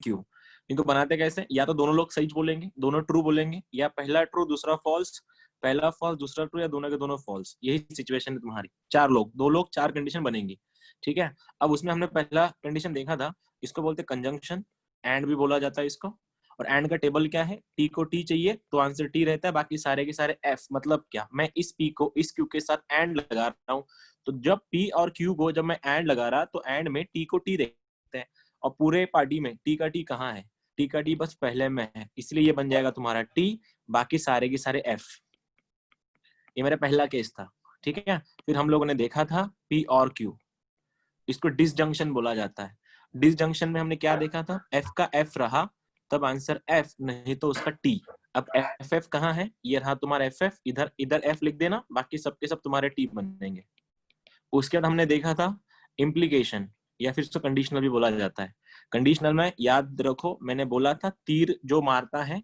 Q. इनको बनाते कैसे, या तो दोनों लोग सही बोलेंगे, दोनों ट्रू बोलेंगे, या पहला ट्रू दूसरा फॉल्स, पहला फॉल्स दूसरा ट्रू, या दोनों के दोनों फॉल्स। यही सिचुएशन है तुम्हारी। 4 लोग, 2 लोग 4 कंडीशन बनेंगी, ठीक है। अब उसमें हमने पहला कंडीशन देखा था, इसको बोलते कंजंक्शन, एंड भी बोला जाता है इसको। और एंड का टेबल क्या है, टी को टी चाहिए तो आंसर टी रहता है, बाकी सारे के सारे एफ। मतलब क्या, मैं इस पी को इस क्यू के साथ एंड लगा रहा हूँ, तो जब पी और क्यू को जब मैं एंड लगा रहा तो एंड में टी को टी रहता है, और पूरे पार्टी में टी का टी कहाँ है, टी का टी बस पहले में है, इसलिए ये बन जाएगा तुम्हारा टी, बाकी सारे के सारे एफ। ये मेरा पहला केस था, ठीक है। फिर हम लोगों ने देखा था पी और क्यू, इसको डिसजंक्शन बोला जाता है। डिसजंक्शन में हमने क्या देखा था, एफ का एफ रहा तब आंसर एफ, नहीं तो उसका टी। अब एफ एफ कहाँ है, ये रहा तुम्हारा एफ एफ, इधर इधर एफ लिख देना, बाकी सबके सब तुम्हारे टी बनेंगे। उसके बाद हमने देखा था इम्प्लीकेशन, या फिर इसको कंडीशनल भी बोला जाता है। कंडीशनल में याद रखो मैंने बोला था तीर जो मारता है,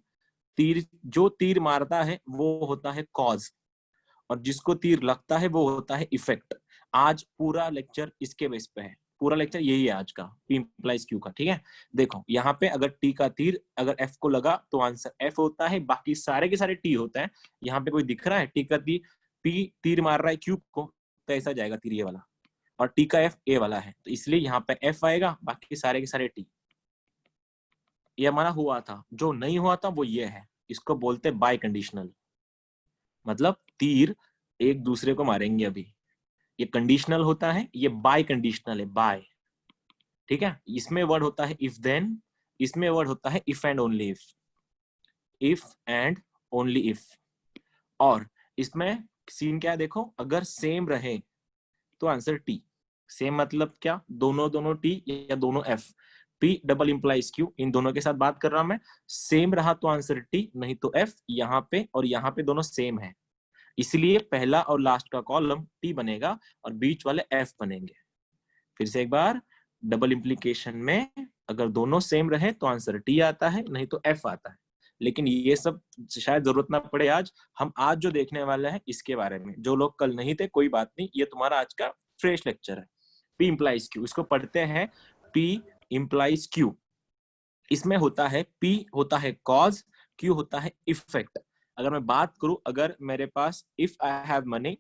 तीर जो तीर मारता है वो होता है कॉज, और जिसको तीर लगता है वो होता है इफेक्ट। आज पूरा लेक्चर इसके बेस पे है, पूरा लेक्चर यही है आज का, P implies Q का, ठीक है। देखो यहाँ पे अगर T का तीर अगर F को लगा तो आंसर F होता है, बाकी सारे के सारे T होता है। यहाँ पे कोई दिख रहा है T का तीर, P तीर मार रहा है Q को, तो ऐसा जाएगा तीर ये वाला, और T का F A वाला है, तो इसलिए यहाँ पे F आएगा, बाकी सारे के सारे T। ये हमारा हुआ था। जो नहीं हुआ था वो ये है, इसको बोलते बाय कंडीशनल, मतलब तीर एक दूसरे को मारेंगे। अभी ये कंडीशनल होता है, ये बाय कंडीशनल है, बाय, ठीक है। इसमें वर्ड होता है इफ देन, इसमें वर्ड होता है if and only if, if and only if. और इसमें सीन क्या है देखो, अगर सेम रहे तो आंसर टी। सेम मतलब क्या, दोनों दोनों टी या दोनों F, P double implies Q, इन दोनों के साथ बात कर रहा हूं मैं। सेम रहा तो आंसर टी, नहीं तो एफ। यहाँ पे और यहाँ पे दोनों सेम है, इसलिए पहला और लास्ट का कॉलम टी बनेगा और बीच वाले एफ बनेंगे। फिर से एक बार, डबल इंप्लीकेशन में अगर दोनों सेम रहे तो आंसर टी आता है, नहीं तो एफ आता है। लेकिन ये सब शायद जरूरत ना पड़े आज, हम आज जो देखने वाले हैं इसके बारे में। जो लोग कल नहीं थे कोई बात नहीं, ये तुम्हारा आज का फ्रेश लेक्चर है। पी इंप्लाइज क्यू, इसको पढ़ते हैं, पी इंप्लाइज क्यू। इसमें होता है पी होता है कॉज, क्यू होता है इफेक्ट। अगर मैं बात करूं, अगर मेरे पास if I have money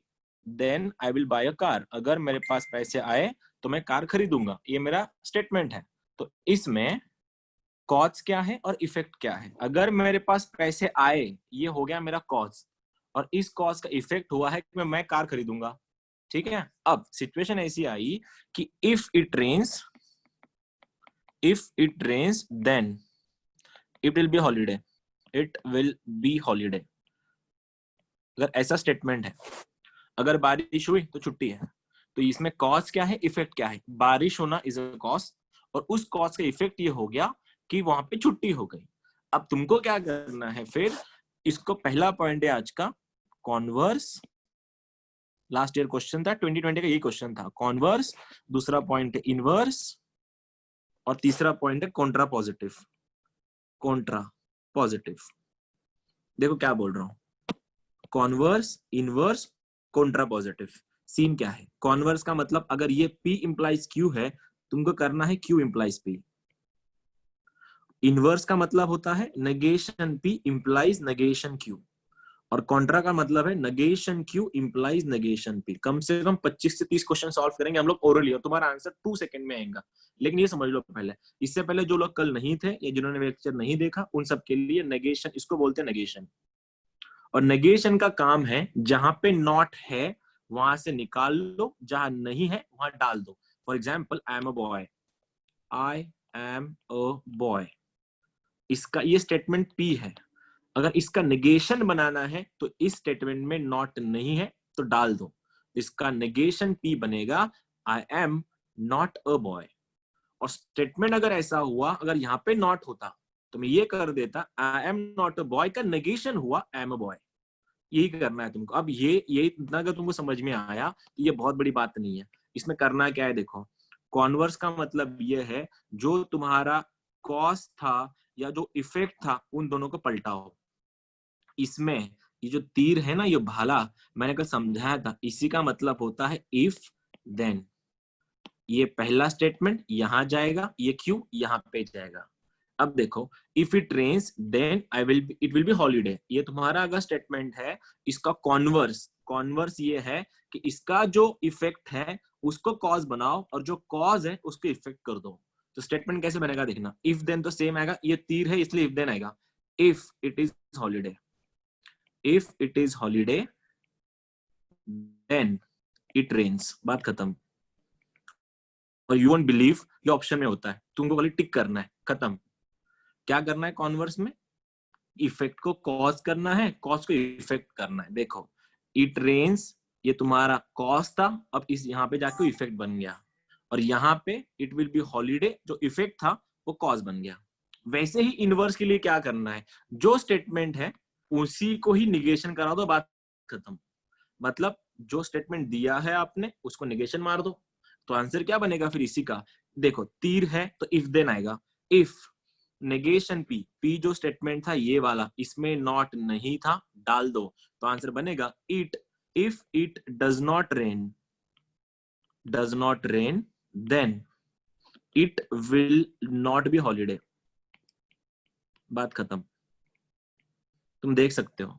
then I will buy a car, अगर मेरे पास पैसे आए तो मैं कार खरीदूंगा, ये मेरा स्टेटमेंट है। तो इसमें कॉज क्या है और इफेक्ट क्या है। अगर मेरे पास पैसे आए, ये हो गया मेरा कॉज, और इस कॉज का इफेक्ट हुआ है कि मैं कार खरीदूंगा, ठीक है। अब सिचुएशन ऐसी आई कि if it rains then it will be holiday, it will be holiday. अगर ऐसा स्टेटमेंट है, अगर बारिश हुई तो छुट्टी है, तो इसमें कॉज क्या है इफेक्ट क्या है। बारिश होना इज अ कॉज, और उस कॉज का इफेक्ट ये हो गया कि वहां पे छुट्टी हो गई। अब तुमको क्या करना है, फिर इसको पहला पॉइंट है आज का कॉन्वर्स। लास्ट ईयर क्वेश्चन था 2020 का, यही क्वेश्चन था, कॉन्वर्स। दूसरा पॉइंट है इनवर्स, और तीसरा पॉइंट है कॉन्ट्रा पॉजिटिव। कॉन्ट्रा पॉजिटिव, देखो क्या बोल रहा हूं, converse, inverse, contrapositive. Scene क्या है, कॉन्वर्स का मतलब अगर ये P इंप्लाइज Q है, तुमको करना है Q इंप्लाइज P। इनवर्स का मतलब होता है negation P implies negation Q, और कॉन्ट्रा का मतलब है negation Q implies negation P। कम से कम 25 से 30 क्वेश्चन सॉल्व करेंगे हम लोग ओरली, और तुम्हारा आंसर 2 सेकंड में आएगा। लेकिन ये समझ लो पहले, इससे पहले जो लोग कल नहीं थे या जिन्होंने लेक्चर नहीं देखा, उन सब के लिए नेगेशन, इसको बोलते हैं नेगेशन। और नेगेशन का काम है जहां पे नॉट है वहां से निकाल लो, जहां नहीं है वहां डाल दो। For example, I am a boy, I am a boy, इसका ये स्टेटमेंट P है। अगर इसका नेगेशन बनाना है तो इस स्टेटमेंट में नॉट नहीं है तो डाल दो, इसका नेगेशन P बनेगा I am not a boy. और स्टेटमेंट अगर ऐसा हुआ, अगर यहाँ पे नॉट होता तो मैं ये कर देता आई एम नॉट अ बॉय का नेगेशन हुआ आई एम अ बॉय। यही करना है तुमको। अब ये इतना अगर तुमको समझ में आया तो ये बहुत बड़ी बात नहीं है। इसमें करना क्या है देखो, कॉन्वर्स का मतलब ये है जो तुम्हारा कॉज था या जो इफेक्ट था उन दोनों को पलटाओ। इसमें ये जो तीर है ना, ये भाला, मैंने कल समझाया था, इसी का मतलब होता है इफ देन। ये पहला स्टेटमेंट यहां जाएगा, ये क्यू यहां पे जाएगा। अब देखो, if it rains then it will be holiday. ये तुम्हारा अगर स्टेटमेंट है, इसका कॉन्वर्स ये है कि इसका जो इफेक्ट है उसको कॉज बनाओ और जो कॉज है उसको इफेक्ट कर दो। तो स्टेटमेंट कैसे बनेगा देखना, इफ देन तो सेम आएगा, ये तीर है इसलिए इफ देन आएगा। If it is holiday, if it is holiday then it rains, बात खत्म। और यू वोंट बिलीव ये ऑप्शन में होता है, तुमको खाली टिक करना है, खत्म। क्या करना है कॉन्वर्स में, इफेक्ट को कॉज करना है, कॉज को इफेक्ट करना है। देखो इट रेन्स, ये तुम्हारा कॉज था, अब इस यहाँ पे जाके इफेक्ट बन गया, और यहाँ पे इट विल बी हॉलीडे, जो इफेक्ट था वो कॉज बन गया। वैसे ही इनवर्स के लिए क्या करना है, जो स्टेटमेंट है उसी को ही निगेशन करा दो, बात खत्म। मतलब जो स्टेटमेंट दिया है आपने उसको निगेशन मार दो, तो आंसर क्या बनेगा फिर इसी का। देखो तीर है तो इफ देन आएगा, इफ नेगेशन पी, पी जो स्टेटमेंट था ये वाला, इसमें नॉट नहीं था, डाल दो, तो आंसर बनेगा it. If it does not rain, does not rain then it will not be holiday, बात खत्म। तुम देख सकते हो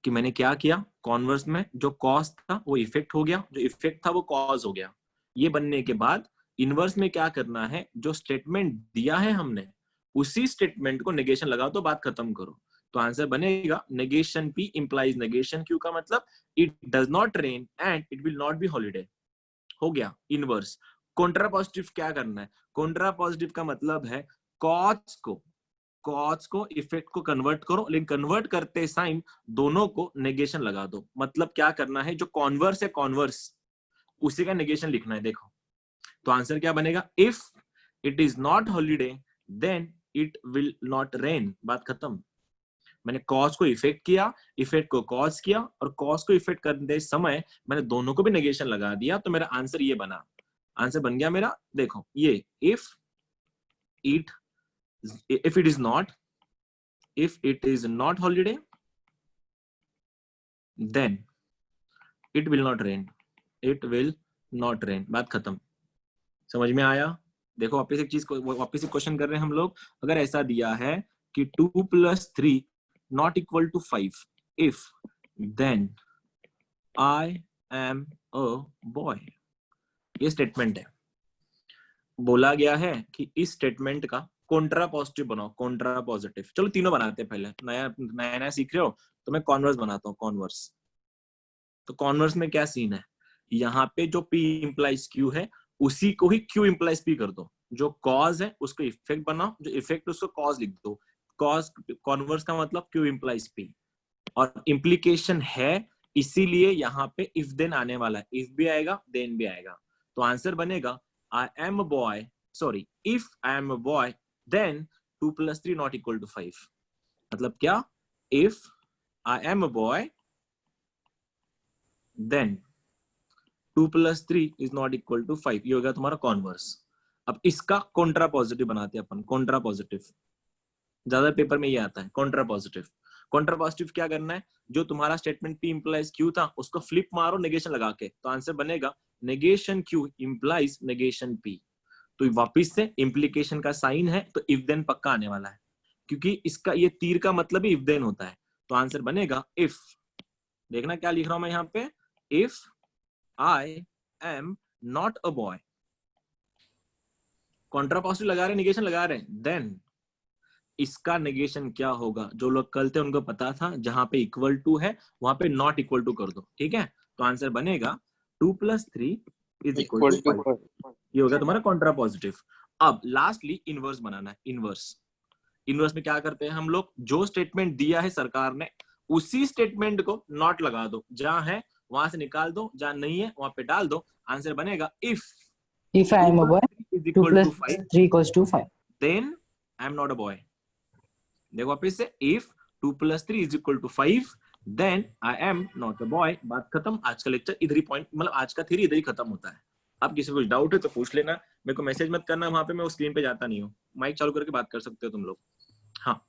कि मैंने क्या किया, कॉन्वर्स में जो कॉज था वो इफेक्ट हो गया, जो इफेक्ट था वो कॉज हो गया। ये बनने के बाद इनवर्स में क्या करना है, जो स्टेटमेंट दिया है हमने उसी स्टेटमेंट को नेगेशन लगाओ, तो बात खत्म करो। तो आंसर बनेगा negation P implies negation Q का मतलब it does not rain and it will not be holiday, हो गया इनवर्स। कॉन्ट्रा पॉजिटिव क्या करना है, कॉन्ट्रा पॉजिटिव का मतलब है कॉज को इफेक्ट को कन्वर्ट करो, लेकिन कन्वर्ट करते साइन दोनों को नेगेशन लगा दो। मतलब क्या करना है, जो कॉन्वर्स है कॉन्वर्स उसी का नेगेशन लिखना है। देखो तो आंसर क्या बनेगा, if it is not holiday then it will not rain, बात खत्म। मैंने कॉज को इफेक्ट किया, इफेक्ट को कॉज किया, और कॉज को इफेक्ट करते समय मैंने दोनों को भी नेगेशन लगा दिया, तो मेरा आंसर ये बना। आंसर बन गया मेरा, देखो ये if it is not holiday then it will not rain, it will not rain, बात खत्म। समझ में आया। देखो वापस एक चीज को वापस एक क्वेश्चन कर रहे हैं हम लोग। अगर ऐसा दिया है कि 2 + 3 not equal to 5 if then I am a boy, ये स्टेटमेंट है। बोला गया है कि इस स्टेटमेंट का कॉन्ट्रा पॉजिटिव बनाओ, कॉन्ट्रा पॉजिटिव। चलो तीनों बनाते हैं, पहले नया नया सीख रहे हो तो मैं कॉन्वर्स बनाता हूँ, कॉन्वर्स। तो कॉन्वर्स में क्या सीन है, यहाँ पे जो P इंप्लाइज Q है उसी को ही Q इंप्लाइज P कर दो, जो कॉज है उसको इफेक्ट बनाओ, जो इफेक्ट उसको कॉज लिख दो। कॉज कॉन्वर्स का मतलब Q इंप्लाइज P, और इम्प्लीकेशन है इसीलिए यहाँ पे इफ देन आने वाला है, इफ भी आएगा देन भी आएगा। तो आंसर बनेगा I am a boy, sorry if I am a boy then 2 + 3 not equal to 5। मतलब क्या, if I am a boy then 2 + 3 is not equal to 5, ये हो गया तुम्हारा कॉन्वर्स। अब इसका कॉन्ट्रा पॉजिटिव बनाते हैं अपन, कॉन्ट्रा पॉजिटिव ज्यादा पेपर में ये आता है, कॉन्ट्रा पॉजिटिव। कॉन्ट्रा पॉजिटिव क्या करना है, जो तुम्हारा स्टेटमेंट P इंप्लाइज Q था उसको फ्लिप मारो नेगेशन लगा के, तो आंसर बनेगा negation Q implies negation P। तो वापिस से इम्प्लीकेशन का साइन है तो इफ देन पक्का आने वाला है, क्योंकि इसका ये तीर का मतलब ही इफ देन होता है। तो आंसर बनेगा इफ, देखना क्या लिख रहा हूं मैं यहाँ पे, if I am not a boy, Contra positive लगा रहे हैं, नेगेशन लगा रहे हैं, देन इसका नेगेशन क्या होगा, जो लोग कल थे उनको पता था, जहां पे इक्वल टू है वहां पे नॉट इक्वल टू कर दो, ठीक है। तो आंसर बनेगा 2 + 3 इज इक्वल टू 5, ये होगा तुम्हारा कॉन्ट्रा पॉजिटिव। अब लास्टली इनवर्स बनाना है। इनवर्स में क्या करते हैं हम लोग, जो स्टेटमेंट दिया है सरकार ने उसी स्टेटमेंट को नॉट लगा दो, जहां है वहां से निकाल दो, जहां नहीं है वहां पे डाल दो। आंसर बनेगा if I am a boy, 2 + 3 = 5, then I am not a boy। देखो वापस से, if 2 + 3 = 5 then I am not a boy, बात खत्म। आज का लेक्चर इधर ही पॉइंट, मतलब आज का थ्योरी इधर ही खत्म होता है। अब किसी को कुछ डाउट है तो पूछ लेना, मेरे को मैसेज मत करना, वहां पे मैं स्क्रीन पे जाता नहीं हूँ, माइक चालू करके बात कर सकते हो तुम लोग। हाँ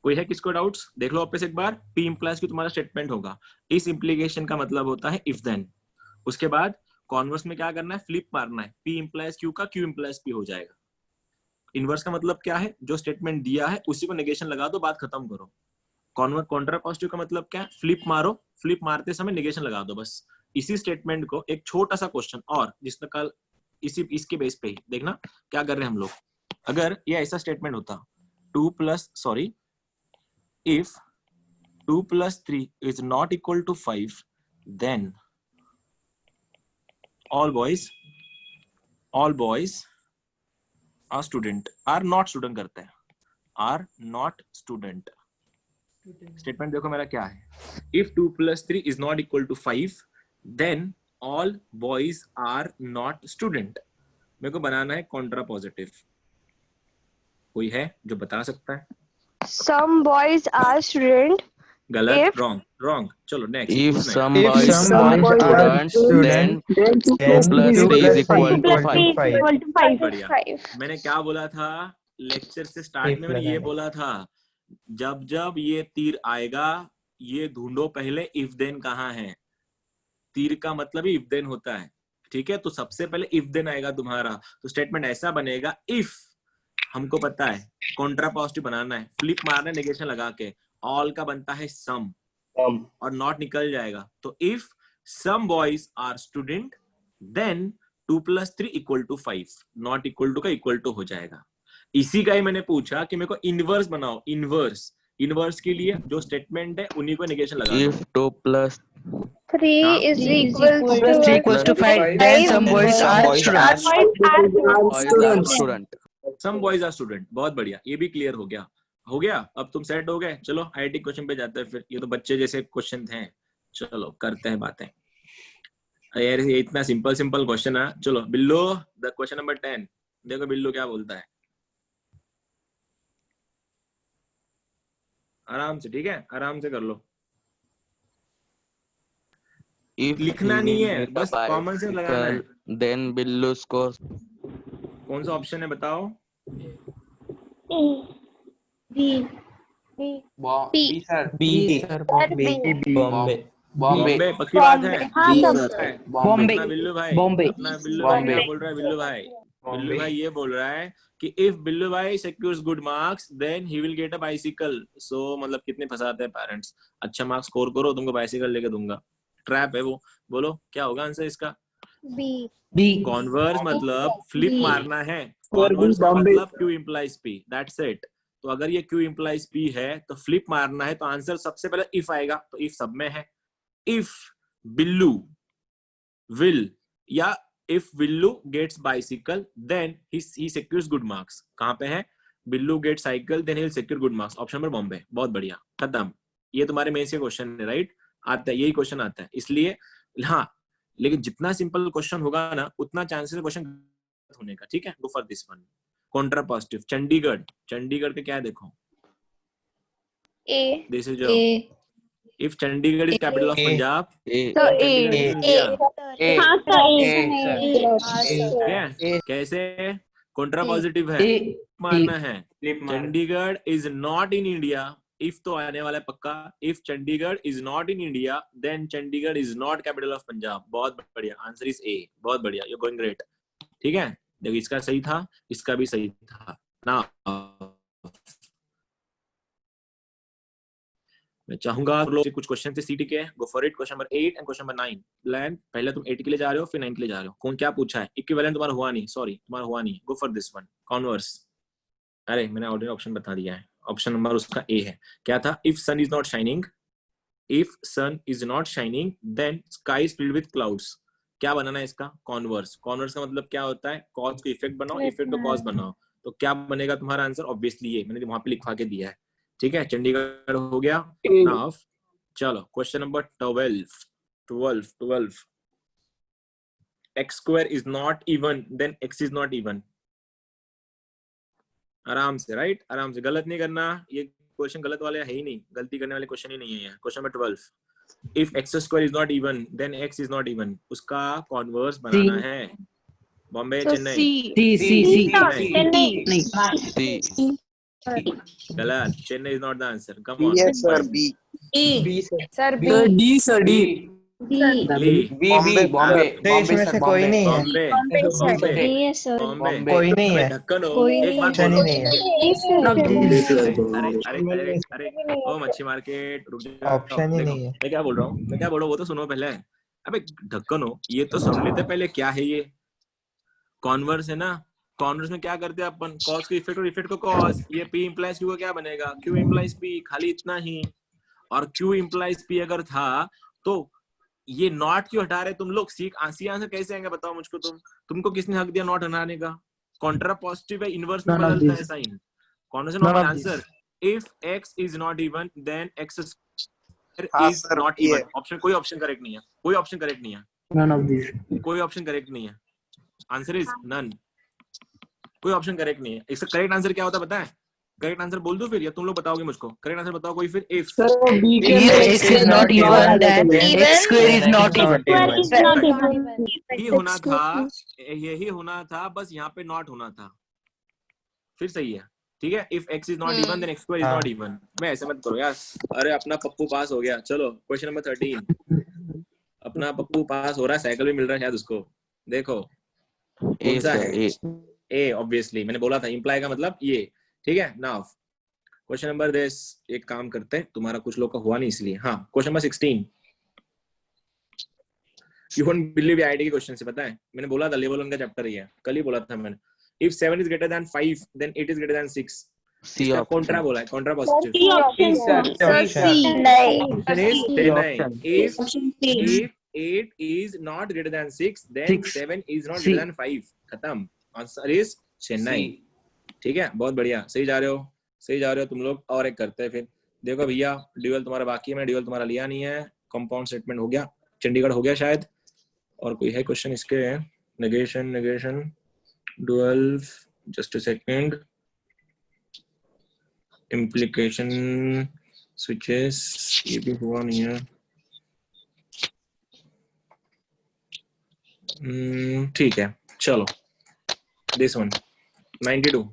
कोई है किसको डाउट्स, देख लो वापस एक बार। P इंप्लाइज Q तुम्हारा स्टेटमेंट होगा, इस इम्प्लीकेशन का मतलब होता है इफ देन। उसके बाद कॉन्वर्स में क्या करना है, फ्लिप मारना है, P इंप्लाइज Q का Q इंप्लाइज P हो जाएगा। इनवर्स का मतलब क्या है, जो स्टेटमेंट दिया है उसी को नेगेशन लगा दो, बात खत्म करो। कॉन्ट्रा पॉजिटिव का मतलब क्या है, फ्लिप मारो, फ्लिप मारते समय नेगेशन लगा दो बस। इसी स्टेटमेंट को एक छोटा सा क्वेश्चन और जिसने कल इसके बेस पे ही देखना क्या कर रहे हैं हम लोग। अगर ये ऐसा स्टेटमेंट होता, if 2 plus 3 is not equal to 5, then all boys are student, are not student करते हैं, are not student। स्टेटमेंट देखो मेरा क्या है, if 2 plus 3 is not equal to 5, then all boys are not student। मेरे को बनाना है कॉन्ट्रा पॉजिटिव, कोई है जो बता सकता है? Some boys are student. गलत, If- wrong। चलो next. If some If boys some are boys are students, then 2 plus 3 is equal to 5. equal to 5. बढ़िया। मैंने क्या बोला था लेक्चर से स्टार्ट में, मैंने ये बोला था जब जब ये तीर आएगा ये ढूंढो पहले इफ देन कहाँ है। तीर का मतलब ही इफ देन होता है, ठीक है? तो सबसे पहले इफ देन आएगा तुम्हारा, तो स्टेटमेंट ऐसा बनेगा, इफ हमको पता है कॉन्ट्रा पॉजिटिव बनाना है, फ्लिप मारना है नेगेशन लगा के, ऑल का बनता है सम और नॉट निकल जाएगा। तो if some boys are student then 2 plus 3 equal to 5, not equal to का इक्वल टू हो जाएगा। इसी का ही मैंने पूछा कि मेरे को इनवर्स बनाओ। इनवर्स के लिए जो स्टेटमेंट है उन्हीं को नेगेशन लगा दो। If 2 plus 3 is equal to 5, then some boys are students. student. Some boys are student. बहुत बढ़िया, ये भी क्लियर हो गया। अब तुम सेट हो गए। चलो आईटी क्वेश्चन पे जाते हैं फिर। ये तो बच्चे जैसे क्वेश्चन थे, चलो करते हैं बातें। यार ये इतना सिंपल क्वेश्चन है। चलो बिल्लू, द क्वेश्चन नंबर 10 देखो बिल्लू क्या बोलता है। आराम से, ठीक है? आराम से कर लो, If लिखना नहीं है, बस कॉमन सेंस लगाना है। then Billu scores कौन सा ऑप्शन है बताओ? बॉम्बे पक्की बात है। बॉम्बे अपना बिल्लू भाई, बॉम्बे अपना बिल्लू भाई क्या बोल रहा है? बिल्लू भाई ये बोल रहा है कि इफ बिल्लू भाई secures good marks then he will get a bicycle. So मतलब कितने फंसाते हैं पेरेंट्स। अच्छा मार्क्स स्कोर करो, तुमको बाइसिकल लेके दूंगा। ट्रैप है वो। बोलो क्या होगा आंसर इसका? बी। कॉन्वर्स मतलब फ्लिप मारना है। कॉन्वर्स का मतलब Q implies P, that's it. तो अगर ये क्यू इंप्लाइज पी है तो फ्लिप मारना है, तो आंसर सबसे पहले इफ आएगा। तो इफ सब में है। इफ बिल्लू विल या if Villu gets bicycle then he secures good marks। कहाँ पे है? Billu get cycle then he'll secure good marks। Option number Bombay. बहुत बढ़िया, खत्म। ये तुम्हारे मेंस के क्वेश्चन है, राइट? आता है, यही क्वेश्चन आता है। इसलिए हाँ, लेकिन जितना सिंपल क्वेश्चन होगा ना उतना चांसेस क्वेश्चन होने का, ठीक है? Go for this one. Contrapositive Chandigarh के क्या है देखो। This is if Chandigarh is capital of Punjab, कैसे? कॉन्ट्रा पॉजिटिव है, मानना है। Chandigarh is not in India. If तो आने वाला है पक्का। If Chandigarh is not in India then Chandigarh is not capital of Punjab. बहुत बढ़िया, आंसर इज ए। बहुत बढ़िया, यू गोइंग ग्रेट। ठीक है, देखो इसका सही था, इसका भी सही था ना। मैं चाहूंगा कुछ क्वेश्चन थे सीटी के। Go for it. Question number 8 and question number 9। Plan पहले तुम 8 के लिए जा रहे हो फिर 9 के लिए जा रहे हो। कौन क्या पूछा है? इक्विवेलेंट तुम्हारा हुआ नहीं, सॉरी तुम्हारा हुआ नहीं। गो फॉर दिस वन, कॉन्वर्स। अरे मैंने ऑलरेडी ऑप्शन बता दिया है। ऑप्शन नंबर उसका ए है। क्या था? If sun is not shining, if sun is not shining then sky is filled with clouds. क्या बनाना है इसका? कॉन्वर्स। कॉन्वर्स का मतलब क्या होता है? कॉज को इफेक्ट बनाओ, इफेक्ट को कॉज बनाओ। तो क्या बनेगा तुम्हारा आंसर? ऑब्वियसली ये मैंने वहां पे लिखवा के दिया है। ठीक है, चंडीगढ़ हो गया। नाउ चलो question number 12। x square is not even then x is not even। आराम से, राइट? आराम से, गलत नहीं करना। ये क्वेश्चन गलत वाले है ही नहीं, गलती करने वाले क्वेश्चन ही नहीं है। Question number 12, if x square is not even then x is not even। उसका कॉन्वर्स बनाना है। बॉम्बे, चेन्नई? गलत। Chennai is not the answer. Come on. Yes, sir. B. Sir, D, sir, D. Delhi, Bombay Bombay तो इसमें से कोई नहीं है, बॉम्बे, बॉम्बे, नहीं है सर। बॉम्बे। कोई नहीं अबे है, ढक्कन हो, कोई एक बात ऑप्शन ही बोलो। नहीं है, अरे अरे अरे अरे ओ मच्छी मार्केट, रुक जाओ। ऑप्शन ही देखो नहीं है। मैं क्या बोल रहा हूँ वो तो सुनो पहले। अबे ढक्कन हो, ये तो सुन लेते पहले क्या है ये। कॉन्वर्स है ना, कॉन्वर्स में क्या करते हैं अपन, कॉस को इफेक्ट और इफेक्ट को कॉस। ये P इम्प्लाइज Q का क्या बनेगा, Q इम्प्लाइज P, खाली इतना ही। और Q इम्प्लाइज P अगर था तो ये नॉट क्यों हटा रहे तुम लोग। सी आंसर कैसे आएंगे बताओ मुझको। तुमको किसने हक दिया नॉट हटाने का। कॉन्ट्रा पॉजिटिव है, इनवर्स में None of बदलता है these. साइन। कौन सा None नॉर्मल of आंसर। these. If x is not even then x हाँ इज सर नॉट ये इवन। ऑप्शन कोई ऑप्शन करेक्ट नहीं है, कोई ऑप्शन करेक्ट नहीं है, None of these. कोई ऑप्शन करेक्ट नहीं है। आंसर इज नन, कोई ऑप्शन करेक्ट नहीं है। इसका करेक्ट आंसर क्या होता है पता है। करेक्ट आंसर बोल दो फिर, या तुम लोग बताओगे मुझको। करेक्ट आंसर बताओ कोई फिर। If If x is not even, then Even? x square is not even. यही होना था, यही होना था, बस यहाँ पे नॉट होना था। फिर सही है, ठीक है। If x is not even then x square is not even. मैं ऐसे मत करो यार। अरे अपना पप्पू पास हो गया। चलो क्वेश्चन नंबर 13। अपना पप्पू पास हो रहा है, साइकिल भी मिल रहा है शायद उसको। देखो कौन सा है। ए ऑब्वियसली, मैंने बोला था इम्प्लाई का मतलब ये, ठीक है। नाउ क्वेश्चन नंबर दिस, एक काम करते हैं, तुम्हारा कुछ लोग का हुआ नहीं इसलिए। हाँ question number 16। You won't believe ID के क्वेश्चन से, पता है मैंने बोला था लेवल 1 का चैप्टर ही है, कल ही बोला था मैंने। If 7 is greater than 5 then 8 is greater than 6। इसका कॉन्ट्रा बोला है, Contra positive. if 8 is not greater than 6 then 7 is not greater than 5। खत्म। Answer is Chennai. ठीक है, बहुत बढ़िया, सही जा रहे हो, सही जा रहे हो तुम लोग। और एक करते हैं फिर। देखो भैया ड्यूअल तुम्हारा बाकी है, मैंने ड्यूअल तुम्हारा लिया नहीं है। कंपाउंड स्टेटमेंट हो गया, चंडीगढ़ हो गया शायद। और कोई है क्वेश्चन इसके। Negation dual, just a second. Implication switches, ये भी हुआ नहीं है। ठीक है चलो। This one 92।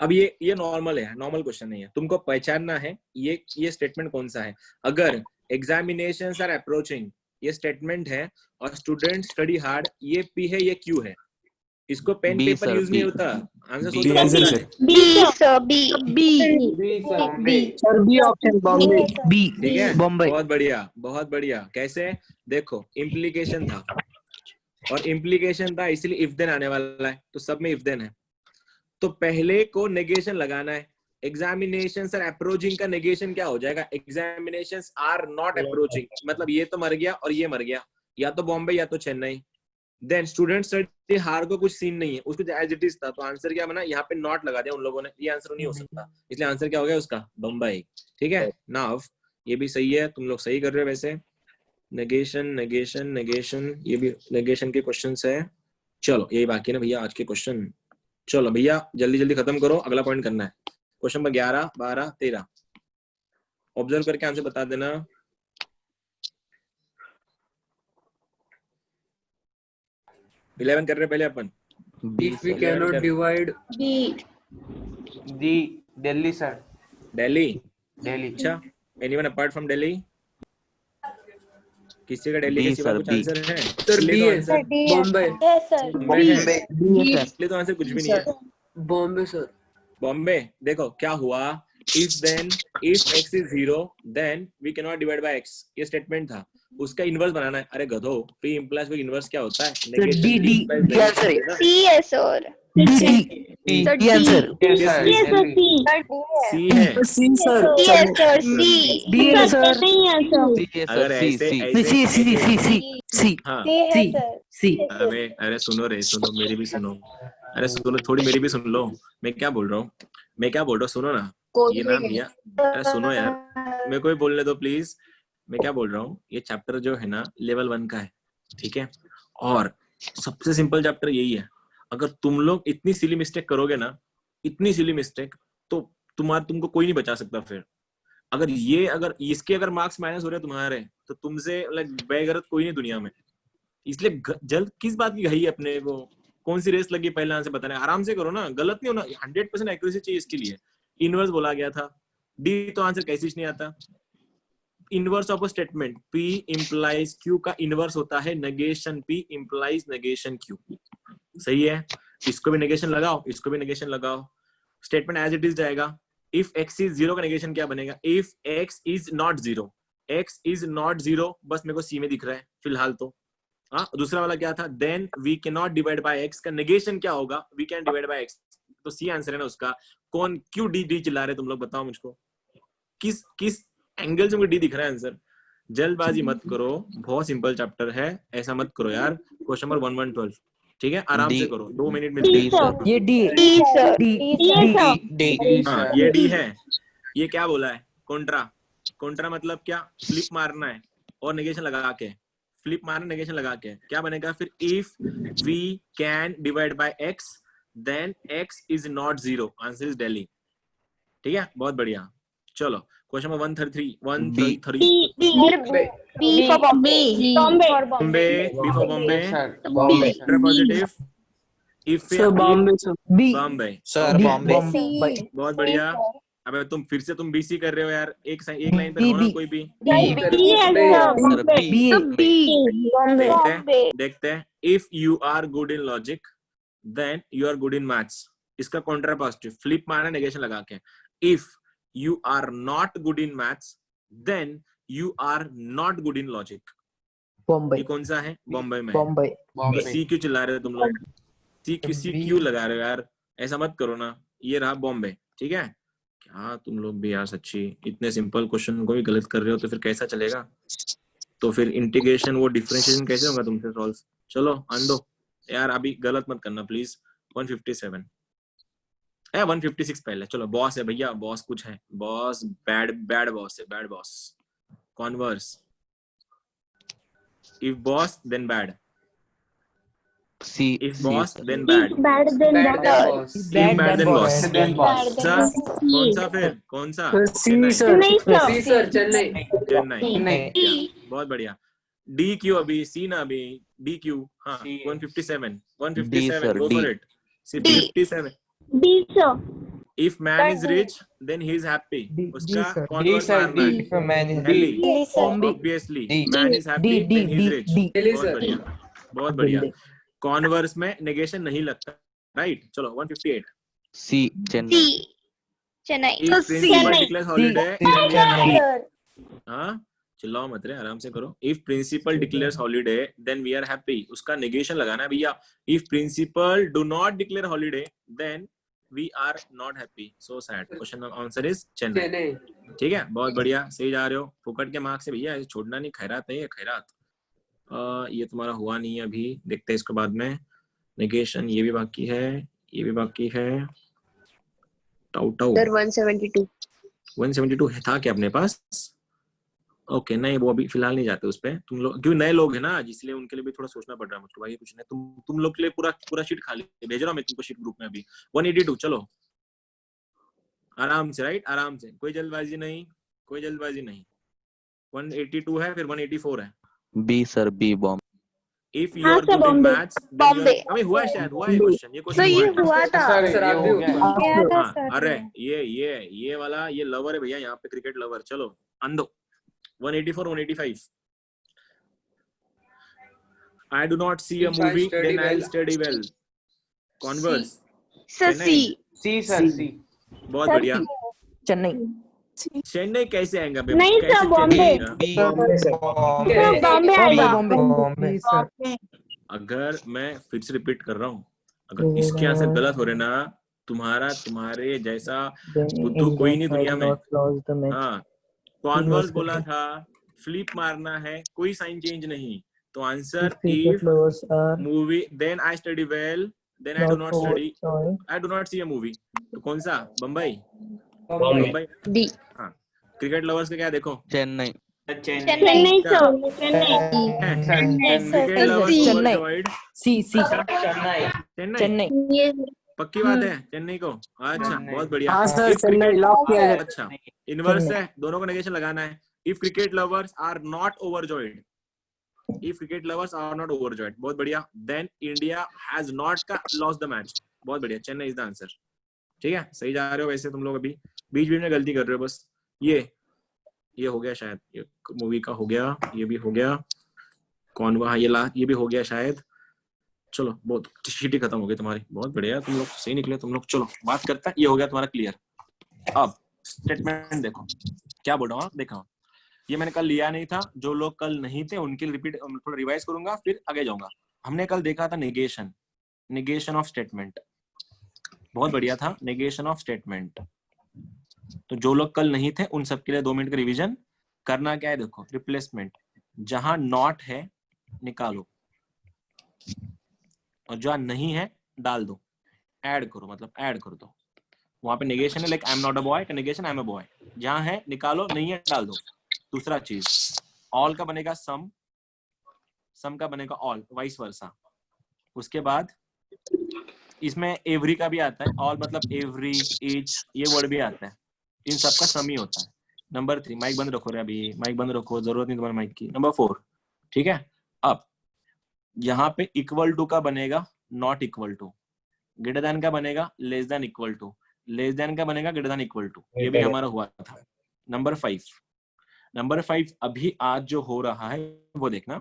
अब ये नॉर्मल है, नॉर्मल क्वेश्चन नहीं है। तुमको पहचानना है ये स्टेटमेंट कौन सा है। अगर एग्जामिनेशंस आर अप्रोचिंग, ये स्टेटमेंट है, और स्टूडेंट स्टडी हार्ड, ये पी है, ये क्यू है। इसको पेन पेपर यूज नहीं होता। आंसर सोचो। B. ठीक है, Bombay. बहुत बढ़िया, बहुत बढ़िया। कैसे देखो, इम्प्लीकेशन था, और इम्प्लीकेशन था इसलिए इफ देन आने वाला है, तो सब में इफ देन है। तो पहले को नेगेशन लगाना है। एग्जामिनेशंस आर अप्रोचिंग का नेगेशन क्या हो जाएगा, एग्जामिनेशंस आर नॉट अप्रोचिंग, मतलब ये तो मर गया और ये मर गया, या तो बॉम्बे या तो Chennai. Then student study hard को कुछ सीन नहीं है, उसको एज इट इज था, तो आंसर क्या बना, यहाँ पे नॉट लगा दिया उन लोगों ने। ये आंसर नहीं हो सकता, इसलिए आंसर क्या हो गया उसका, बम्बई। ठीक है, नाउ ये भी सही है, तुम लोग सही कर रहे हो वैसे। नेगेशन, ये भी नेगेशन के क्वेश्चंस है। चलो यही बाकी है ना भैया आज के क्वेश्चन। चलो भैया जल्दी खत्म करो, अगला पॉइंट करना है। क्वेश्चन नंबर 11, 12, 13 ऑब्जर्व करके आंसर बता देना। इलेवन कर रहे पहले अपन। If we cannot divide Delhi sir, Delhi. Delhi. अच्छा, एनीवन अपार्ट फ्रॉम दिल्ली? किसी का दिल्ली के सिवा कुछ आंसर है? सर बी है सर, बॉम्बे दिल्ली तो आंसर कुछ भी नहीं है। बॉम्बे सर। बॉम्बे। देखो क्या हुआ, if then if x is 0 then we cannot divide by x, ये स्टेटमेंट था, उसका इनवर्स बनाना है। अरे गधो, p implies को इनवर्स क्या होता है, नेगेशन। D आंसर है। C है सर। D answer. C है। D है सर। अगर ऐसे C. हाँ C. अरे सुनो रे, सुनो मेरी भी सुनो। अरे सुनो, थोड़ी मेरी भी सुन लो। मैं क्या बोल रहा हूँ, सुनो ना। ये ना भैया, अरे सुनो यार, मेरे को भी बोलने दो प्लीज। मैं क्या बोल रहा हूँ, ये चैप्टर जो है ना लेवल 1 का है, ठीक है, और सबसे सिंपल चैप्टर यही है। अगर तुम लोग इतनी सिली मिस्टेक करोगे ना, इतनी सिली मिस्टेक, तो तुमको कोई नहीं बचा सकता फिर। अगर इसके अगर मार्क्स माइनस हो रहे तुम्हारे, तो तुमसे बेगैरत कोई नहीं दुनिया में। इसलिए जल्द किस बात की घाई है अपने को, कौन सी रेस लगी पहले आंसर बताने, आराम से करो ना, गलत नहीं होना। 100% एक्यूरेसी चाहिए इसके लिए। इनवर्स बोला गया था, डी तो आंसर कैसे नहीं आता, inverse of a statement P implies Q का इनवर्स होता है negation P implies negation Q। सही है, इसको भी नेगेशन लगाओ, इसको भी नेगेशन लगाओ, स्टेटमेंट एज इट इज जाएगा। इफ x इज जीरो का नेगेशन क्या बनेगा? If x is not zero, x is not zero, बस मेरे को सी में दिख रहा है फिलहाल तो। हाँ, दूसरा वाला क्या था? Then we can not divide by x का नेगेशन क्या होगा? We can divide by x, तो सी आंसर है ना उसका। कौन क्यों डी डी चिल्ला रहे तुम लोग, बताओ मुझको, किस किस एंगल से मुझे डी दिख रहा है आंसर? जल्दबाजी मत करो, बहुत सिंपल चैप्टर है, ऐसा मत करो यार। क्वेश्चन नंबर 1112, ठीक है, आराम से करो, 2 मिनट में डी सर, ये D D sir. D D हाँ ये डी है। ये क्या बोला है? कॉन्ट्रा। कॉन्ट्रा मतलब क्या? फ्लिप मारना है और नेगेशन लगा के, फ्लिप मारना नेगेशन लगा के क्या बनेगा फिर? If we can divide by x then x is not zero, answer is Delhi. ठीक है, बहुत बढ़िया। चलो question number 133 B for Bombay. Bombay, B for Bombay, positive. If sir Bombay sir. B Bombay, sir Bombay, बहुत बढ़िया। अबे तुम फिर से तुम बीसी कर रहे हो यार, एक लाइन पे हो ना कोई भी। सर बी, देखते हैं। If you are good in logic then you are good in maths, इसका कॉन्ट्रा पॉजिटिव, फ्लिप मारना नेगेशन लगा के। If you are not good in maths then you are not good in logic. Bombay ये कौन सा है? बॉम्बे में। बॉम्बे सी क्यों चिल्ला रहे हो तुम लोग? सी क्यों लगा रहे हो यार? ऐसा मत करो ना। ये रहा बॉम्बे, ठीक है। क्या तुम लोग भी यार सच्ची, इतने सिंपल क्वेश्चन को भी गलत कर रहे हो तो फिर कैसा चलेगा? तो फिर इंटीग्रेशन वो डिफरेंशिएशन कैसे होगा तुमसे सॉल्व? चलो अंडो यार, अभी गलत मत करना प्लीज। 157 है, 156 पहले। चलो बॉस है भैया, बॉस कुछ है, बॉस बैड बॉस है, bad boss. Converse, if boss then bad, C, if boss then bad, bad then boss. if bad then boss। कौन सा फिर? कौन सा? C sir, C sir, Chennai. Chennai, बहुत बढ़िया। डी क्यू अभी, सी ना अभी, डी क्यू। हाँ 157 sir, go D. for it। 57 D sir. if man is rich then he is happy, उसका sir. converse मारना है। Delhi, obviously D. man is happy then he is rich। Delhi बहुत sir. बढ़िया, बहुत बढ़िया। कॉन्वर्स में negation नहीं लगता, राइट। चलो 158 सी, Chennai, Chennai. if principal declares holiday, हाँ चिल्लाओ मत रे, आराम से करो। If principal declares holiday then we are happy, उसका नेगेशन लगाना है भैया। If principal do not declare holiday then we are not happy, so sad. Question answer is Chennai. ठीक है, बहुत बढ़िया, सही जा रहे हो। फुकट के मार्क्स से भैया, छोड़ना नहीं, खैरात है ये, खैरात। ये तुम्हारा हुआ नहीं है अभी, देखते हैं इसके बाद में। नेगेशन ये भी बाकी है, ये भी बाकी है। टाउ टाउ 172 है था क्या अपने पास? ओके नहीं, वो अभी फिलहाल नहीं जाते उस पे। तुम लोग क्यों नए लोग हैं ना, इसलिए उनके लिए भी थोड़ा सोचना पड़ रहा है मुझको भाई। कुछ नहीं, तुम लोग के लिए पूरा शीट खाली भेज रहा हूँ मैं तुमको, शीट ग्रुप में अभी। 182 चलो आराम से, राइट, आराम से, कोई जल्दबाजी नहीं, कोई जल्दबाजी नहीं। 182 है, फिर 184 है। B sir, B Bombay. If you are good in maths, then you are... अबे हुआ शायद, हुआ ये क्वेश्चन, ये क्वेश्चन हुआ था। सर आप भी हो गया। हाँ, अरे ये वाला, ये लवर है भैया यहाँ पे, क्रिकेट लवर। चलो अंदो 184 185। I do not see a movie, then I'll study well. Converse, Sir C. सी। बहुत बढ़िया। चेन्नई चेन्नई कैसे आएगा बे? नहीं कैसे सर, बॉम्बे। चेन्नई आएगा? बॉम्बे आएगा। बॉम्बे अगर मैं फिर से रिपीट कर रहा हूँ, अगर इसके आंसर गलत हो रहे ना, तुम्हारे जैसा बुद्धू कोई नहीं दुनिया में। हाँ, कॉन्वर्स बोला था, फ्लिप मारना है, कोई साइन चेंज नहीं। तो answer if movie then I study well then I do not study, I do not see a movie. तो कौन सा? बम्बई। D. हाँ, क्रिकेट लवर्स का क्या देखो? Chennai, Chennai sir. Cricket lovers Chennai. Overjoyed. C Chennai, Chennai पक्की बात है चेन्नई को। अच्छा, बहुत बढ़िया। हाँ sir, If Chennai cricket- lock किया जाए। अच्छा, इनवर्स है, दोनों को नेगेशन लगाना है। If cricket lovers are not overjoyed, if cricket lovers are not overjoyed, बहुत बढ़िया। देन इंडिया हैज नॉट का लॉस्ट द मैच, बहुत बढ़िया। Chennai is the answer. ठीक है, सही जा रहे हो वैसे तुम लोग, अभी बीच बीच में गलती कर रहे हो बस। ये ये हो गया शायद, ये मूवी का हो गया, ये भी हो गया, कौन वहा, ये भी हो गया शायद। चलो बहुत शीट खत्म हो गई तुम्हारी, बहुत बढ़िया, तुम लोग सही निकले तुम लोग। चलो बात करते हैं, ये हो गया तुम्हारा क्लियर। अब स्टेटमेंट देखो क्या बोल रहा हूँ, देखो ये मैंने कल लिया नहीं था, जो लोग कल नहीं थे उनके लिए रिपीट थोड़ा रिवाइज करूंगा फिर आगे जाऊंगा। हमने कल देखा था नेगेशन, नेगेशन ऑफ स्टेटमेंट, बहुत बढ़िया था नेगेशन ऑफ स्टेटमेंट। तो जो लोग कल नहीं थे उन सबके लिए 2 मिनट का रिवीजन करना। क्या है देखो, रिप्लेसमेंट, जहां नॉट है निकालो और जहां नहीं है डाल दो, ऐड करो, मतलब ऐड कर दो। वहां पे नेगेशन है like I am not a boy का negation I am a boy, जहां है निकालो, नहीं है डाल दो। दूसरा चीज, ऑल का बनेगा सम, सम का बनेगा ऑल, वाइस वर्सा। उसके बाद इसमें एवरी का भी आता है, ऑल मतलब एवरी, ईच, ये वर्ड भी आता है, इन सबका सम ही होता है। नंबर 3, माइक बंद रखो रे, अभी माइक बंद रखो, जरूरत नहीं तुम्हारे माइक की। नंबर 4, ठीक है। अब यहाँ पे इक्वल टू का बनेगा not equal to, greater than का बनेगा less than equal to, less than का बनेगा ग्रेटर देन इक्वल टू, ये भी हमारा हुआ था। नंबर 5 अभी आज जो हो रहा है वो देखना,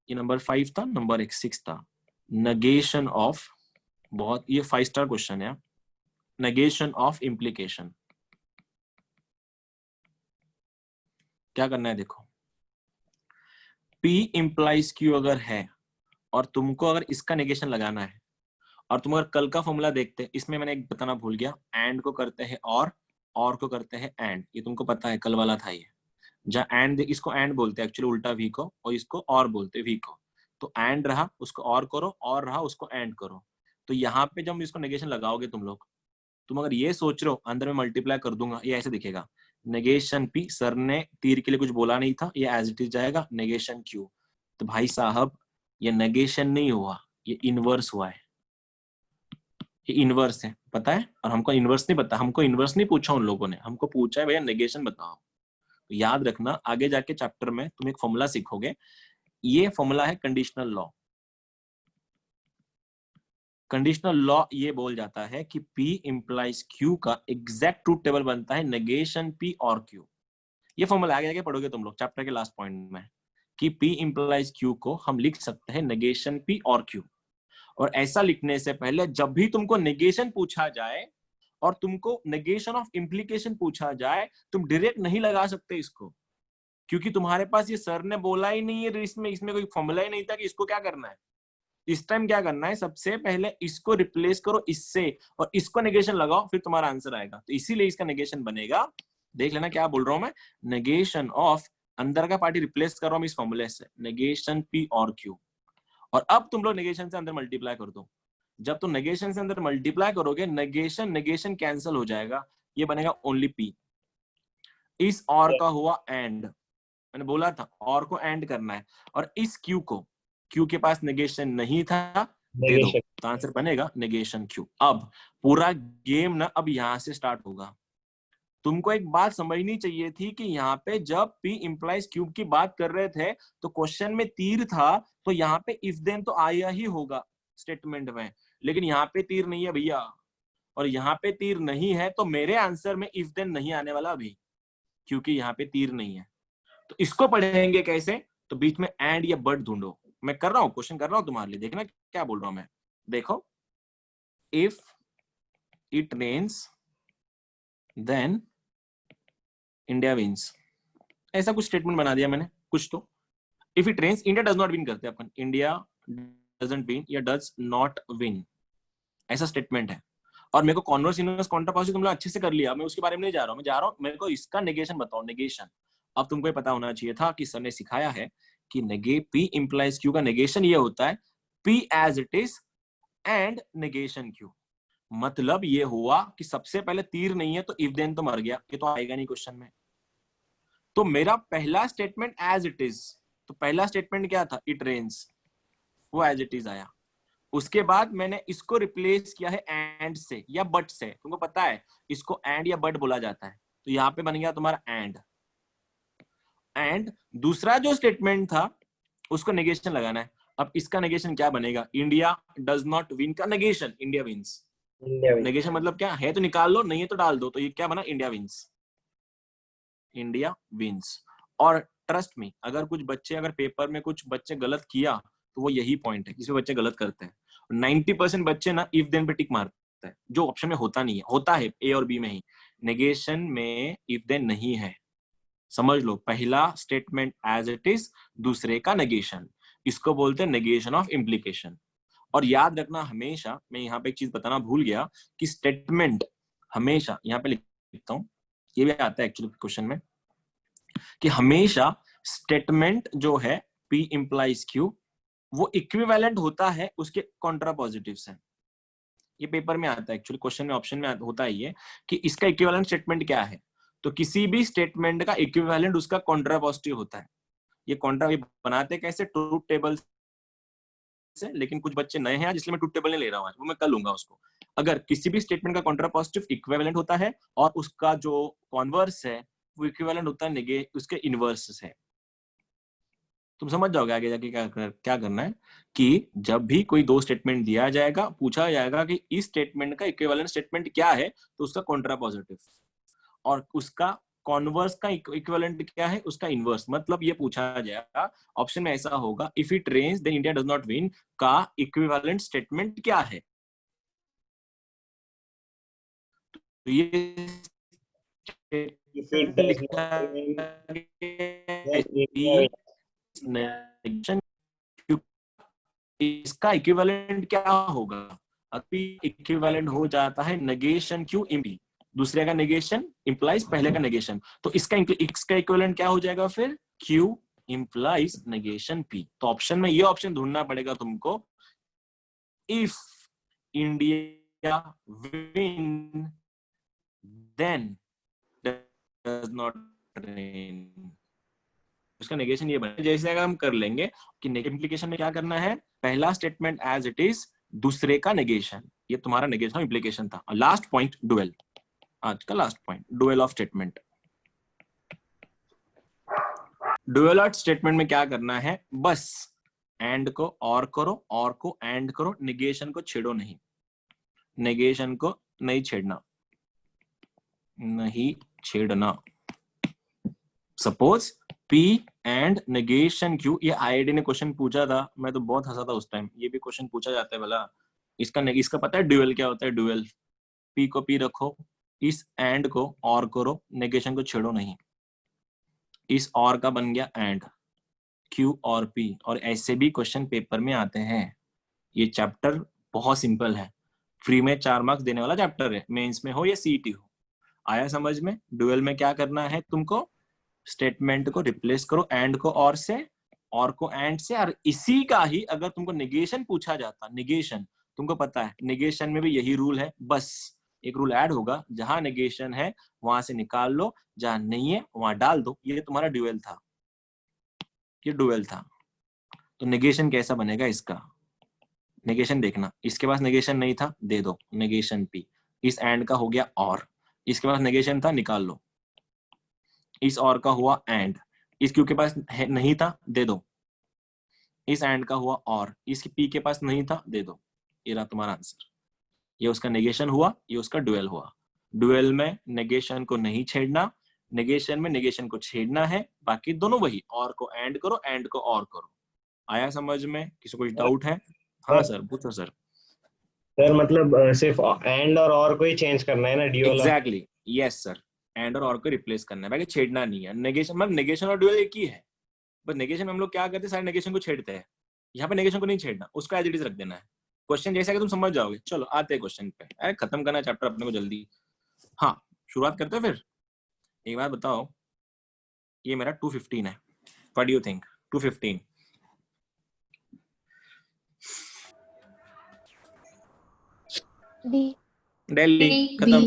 ये नंबर 5 था, नंबर 6 था, नेगेशन ऑफ, बहुत ये 5 स्टार क्वेश्चन है, नेगेशन ऑफ इम्प्लीकेशन। क्या करना है देखो, P इंप्लाइज Q अगर है और तुमको अगर इसका नेगेशन लगाना है, और तुम अगर कल का फॉर्मूला देखते, इसमें मैंने एक बताना भूल गया, एंड को करते हैं और को करते हैं एंड, ये तुमको पता है कल वाला था ये, जहाँ एंड, इसको एंड बोलते हैं एक्चुअली उल्टा वी को, और इसको और बोलते हैं वी को। तो एंड रहा उसको और करो, और रहा उसको एंड करो। तो यहाँ पे जब इसको नेगेशन लगाओगे तुम लोग, तुम अगर ये सोच रहे हो अंदर में मल्टीप्लाई कर दूंगा, ये ऐसे दिखेगा, नेगेशन P, सर ने तीर के लिए कुछ बोला नहीं था, ये एज इट इज जाएगा, नेगेशन Q। तो भाई साहब ये नेगेशन नहीं हुआ, ये इनवर्स हुआ है, ये इनवर्स है, पता है। और हमको इनवर्स नहीं पता, हमको इनवर्स नहीं पूछा उन लोगों ने, हमको पूछा है भैया नेगेशन बताओ। तो याद रखना, आगे जाके चैप्टर में तुम एक फॉर्मूला सीखोगे, ये फॉर्मूला है कंडीशनल लॉ। कंडीशनल लॉ ये बोल जाता है कि P इंप्लाइज Q का एग्जैक्ट ट्रूथ टेबल बनता है नेगेशन P और Q। ये फॉर्मूला आगे जाके पढ़ोगे तुम लोग चैप्टर के लास्ट पॉइंट में, कि P इंप्लाइज Q को हम लिख सकते हैं नेगेशन P और Q। और ऐसा लिखने से पहले जब भी तुमको नेगेशन पूछा जाए और तुमको नेगेशन ऑफ इम्प्लीकेशन पूछा जाए, तुम डायरेक्ट नहीं लगा सकते इसको, क्योंकि तुम्हारे पास ये सर ने बोला ही नहीं है, इसमें कोई फॉर्मूला ही नहीं था कि इसको क्या करना है। इस टाइम क्या करना है, सबसे पहले इसको रिप्लेस करो इससे और इसको नेगेशन लगाओ, फिर तुम्हारा आंसर आएगा। तो इसीलिए इसका नेगेशन बनेगा, देख लेना क्या बोल रहा हूं मैं, नेगेशन ऑफ, अंदर का पार्टी रिप्लेस कर रहा हूं इस फॉर्मूले से, नेगेशन P और Q। और अब तुम लोग नेगेशन से अंदर मल्टीप्लाई कर दो। जब तुम नेगेशन से अंदर मल्टीप्लाई करोगे, नेगेशन कैंसिल हो जाएगा, ये बनेगा ओनली P। इस और का हुआ एंड, मैंने बोला था और को एंड करना है, और इस Q को, Q के पास नेगेशन नहीं था, दे दो, तो आंसर बनेगा नेगेशन Q। अब पूरा गेम ना अब यहां से स्टार्ट होगा। तुमको एक बात समझनी चाहिए थी कि यहाँ पे जब P इंप्लाइज Q की बात कर रहे थे तो क्वेश्चन में तीर था, तो यहाँ पे इफ देन तो आया ही होगा स्टेटमेंट में, लेकिन यहाँ पे तीर नहीं है भैया, और यहाँ पे तीर नहीं है, तो मेरे आंसर में इफ देन नहीं आने वाला अभी, क्योंकि यहाँ पे तीर नहीं है। तो इसको पढ़ेंगे कैसे, तो बीच में एंड या बट ढूंढो। मैं कर रहा हूँ, क्वेश्चन कर रहा हूँ तुम्हारे लिए, देखना क्या बोल रहा हूं मैं। देखो, if it rains then India wins, ऐसा कुछ स्टेटमेंट बना दिया मैंने कुछ। तो if it rains, India does not win करते अपन, इंडिया डजंट विन या डज नॉट विन, ऐसा स्टेटमेंट है। और मेरे को कॉन्वर्स इनवर्स कॉन्ट्रापोजिट तुम लोग अच्छे से कर लिया, मैं उसके बारे में नहीं जा रहा हूँ, मैं जा रहा हूँ मेरे को इसका नेगेशन बताओ, नेगेशन। अब तुमको पता होना चाहिए था कि सर ने सिखाया है कि P इंप्लाइज Q का नेगेशन ये होता है P as it is and negation Q। मतलब ये हुआ कि सबसे पहले तीर नहीं है तो इफ देन तो मर गया, ये तो आएगा नहीं क्वेश्चन में। तो मेरा पहला स्टेटमेंट एज इट इज, तो पहला स्टेटमेंट क्या था, इट रेन्स, वो एज इट इज आया। उसके बाद मैंने इसको रिप्लेस किया है एंड से या बट से, तुमको पता है इसको एंड या बट बोला जाता है, तो यहाँ पे बन गया तुम्हारा एंड। एंड दूसरा जो स्टेटमेंट था उसको नेगेशन लगाना है। अब इसका नेगेशन क्या बनेगा, इंडिया डज नॉट विन का नेगेशन इंडिया विन्स। नेगेशन मतलब क्या है, तो निकाल लो, नहीं है तो डाल दो, तो ये क्या बना, इंडिया विन्स। India wins. और ट्रस्ट मी, अगर कुछ बच्चे, अगर पेपर में कुछ बच्चे गलत किया तो वो यही पॉइंट है, जिसमें बच्चे गलत करते हैं। 90% बच्चे ना इफ देन पे टिक मारते हैं, जो ऑप्शन में होता नहीं है। होता है ए और बी में ही, नेगेशन में इफ देन नहीं है। समझ लो, पहला स्टेटमेंट एज इट इज, दूसरे का नेगेशन, इसको बोलते हैं नेगेशन ऑफ इम्प्लीकेशन। और याद रखना हमेशा, मैं यहाँ पे एक चीज बताना भूल गया कि स्टेटमेंट हमेशा, यहाँ पे लिखता हूं, ये भी आता है एक्चुअली क्वेश्चन में, कि हमेशा स्टेटमेंट जो है P implies Q, वो इक्विवेलेंट होता है उसके कॉन्ट्रापोजिटिव से। ये पेपर में आता है एक्चुअली, क्वेश्चन में ऑप्शन में होता है ये कि इसका इक्विवेलेंट स्टेटमेंट क्या है। तो किसी भी स्टेटमेंट का इक्विवेलेंट उसका कॉन्ट्रापोजिटिव होता है। ये बनाते कैसे, ट्रूथ टेबल से, लेकिन कुछ बच्चे नए हैं इसलिए मैं ट्रूथ टेबल नहीं ले रहा हूं, वो मैं कर लूंगा उसको। अगर किसी भी स्टेटमेंट का कॉन्ट्रापोजिटिव इक्विवेलेंट होता है और उसका जो कॉन्वर्स है वो इक्विवेलेंट होता है उसके इनवर्स से। तुम समझ जाओगे आगे जाके क्या करना है कि जब भी कोई दो स्टेटमेंट दिया जाएगा, पूछा जाएगा कि इस स्टेटमेंट का इक्विवेलेंट स्टेटमेंट क्या है, तो उसका कॉन्ट्रापोजिटिव, और उसका कॉन्वर्स का इक्विवेलेंट क्या है, उसका इनवर्स। मतलब ये पूछा जाएगा, ऑप्शन में ऐसा होगा, if it rains then India does not win का इक्विवेलेंट स्टेटमेंट क्या है। तो ये इसका इक्विवेलेंट क्या होगा। अभी इक्विवेलेंट हो जाता है नेगेशन क्यू इम्पी, दूसरे का नेगेशन इंप्लाइज पहले का नेगेशन, तो इसका इक्विवेलेंट क्या हो जाएगा फिर, क्यू इंप्लाइज नेगेशन पी। तो ऑप्शन में ये ऑप्शन ढूंढना पड़ेगा तुमको, if India win then does not rain, उसका नेगेशन ये बने। जैसे अगर हम कर लेंगे कि इम्प्लीकेशन में क्या करना है, पहला स्टेटमेंट एज इट इज, दूसरे का नेगेशन, ये तुम्हारा नेगेशन इम्प्लीकेशन था। लास्ट पॉइंट डुएल, आज का last point dual of statement. Dual of statement में क्या करना है, बस एंड को और करो, और को एंड करो, नेगेशन को छेड़ो नहीं, नेगेशन को नहीं छेड़ना, नहीं छेड़ना। Suppose P and negation Q, ये IIT ने क्वेश्चन पूछा था, मैं तो बहुत हंसा था उस टाइम। ये भी क्वेश्चन पूछा जाता है भला, इसका पता है ड्यूअल क्या होता है। ड्यूअल, P को P रखो, इस एंड को और करो, नेगेशन को छेड़ो नहीं, इस और का बन गया एंड, Q और P। और ऐसे भी क्वेश्चन पेपर में आते हैं। ये चैप्टर बहुत सिंपल है, फ्री में 4 मार्क्स देने वाला चैप्टर है, मेंस में हो या CET हो। आया समझ में। ड्यूअल में क्या करना है तुमको, स्टेटमेंट को रिप्लेस करो एंड को और से, और को एंड से, और इसी का ही अगर तुमको नेगेशन पूछा जाता, नेगेशन तुमको पता है, नेगेशन में भी यही रूल है, बस एक रूल ऐड होगा, जहां नेगेशन है वहां से निकाल लो, जहां नहीं है वहां डाल दो। ये तुम्हारा ड्यूअल था, ये ड्यूअल था। तो नेगेशन कैसा बनेगा इसका, नेगेशन देखना, इसके पास नेगेशन नहीं था, दे दो नेगेशन P, इस एंड का हो गया और, इसके पास नेगेशन था, निकाल लो, इस और का हुआ एंड, इस क्यू के पास नहीं था, दे दो, इस एंड का हुआ और, इस P के पास नहीं था, दे दो। ये रहा तुम्हारा आंसर। ये उसका नेगेशन हुआ, ये उसका ड्यूअल हुआ। ड्यूअल में नेगेशन को नहीं छेड़ना, नेगेशन में नेगेशन को छेड़ना है, बाकी दोनों वही, और को एंड करो, एंड को और करो। आया समझ में, किसी को कुछ डाउट है? हाँ सर, पूछो सर। सर मतलब सिर्फ एंड और को ही चेंज करना है ना, dual. Exactly, yes sir, and और को रिप्लेस करना है, बाकी छेड़ना नहीं है। नेगेशन मतलब नेगेशन और ड्यूअल एक ही है, बस नेगेशन में हम लोग क्या करते हैं, सारे नेगेशन को छेड़ते हैं। यहाँ पे नेगेशन को नहीं छेड़ना, उसका एज इट इज रख देना है। क्वेश्चन जैसा कि तुम समझ जाओगे। चलो आते हैं क्वेश्चन पे, अरे खत्म करना चैप्टर अपने को जल्दी। हाँ शुरुआत करते हैं फिर। एक बात बताओ, ये मेरा 215 है, what do you think? 215 Delhi, खत्म।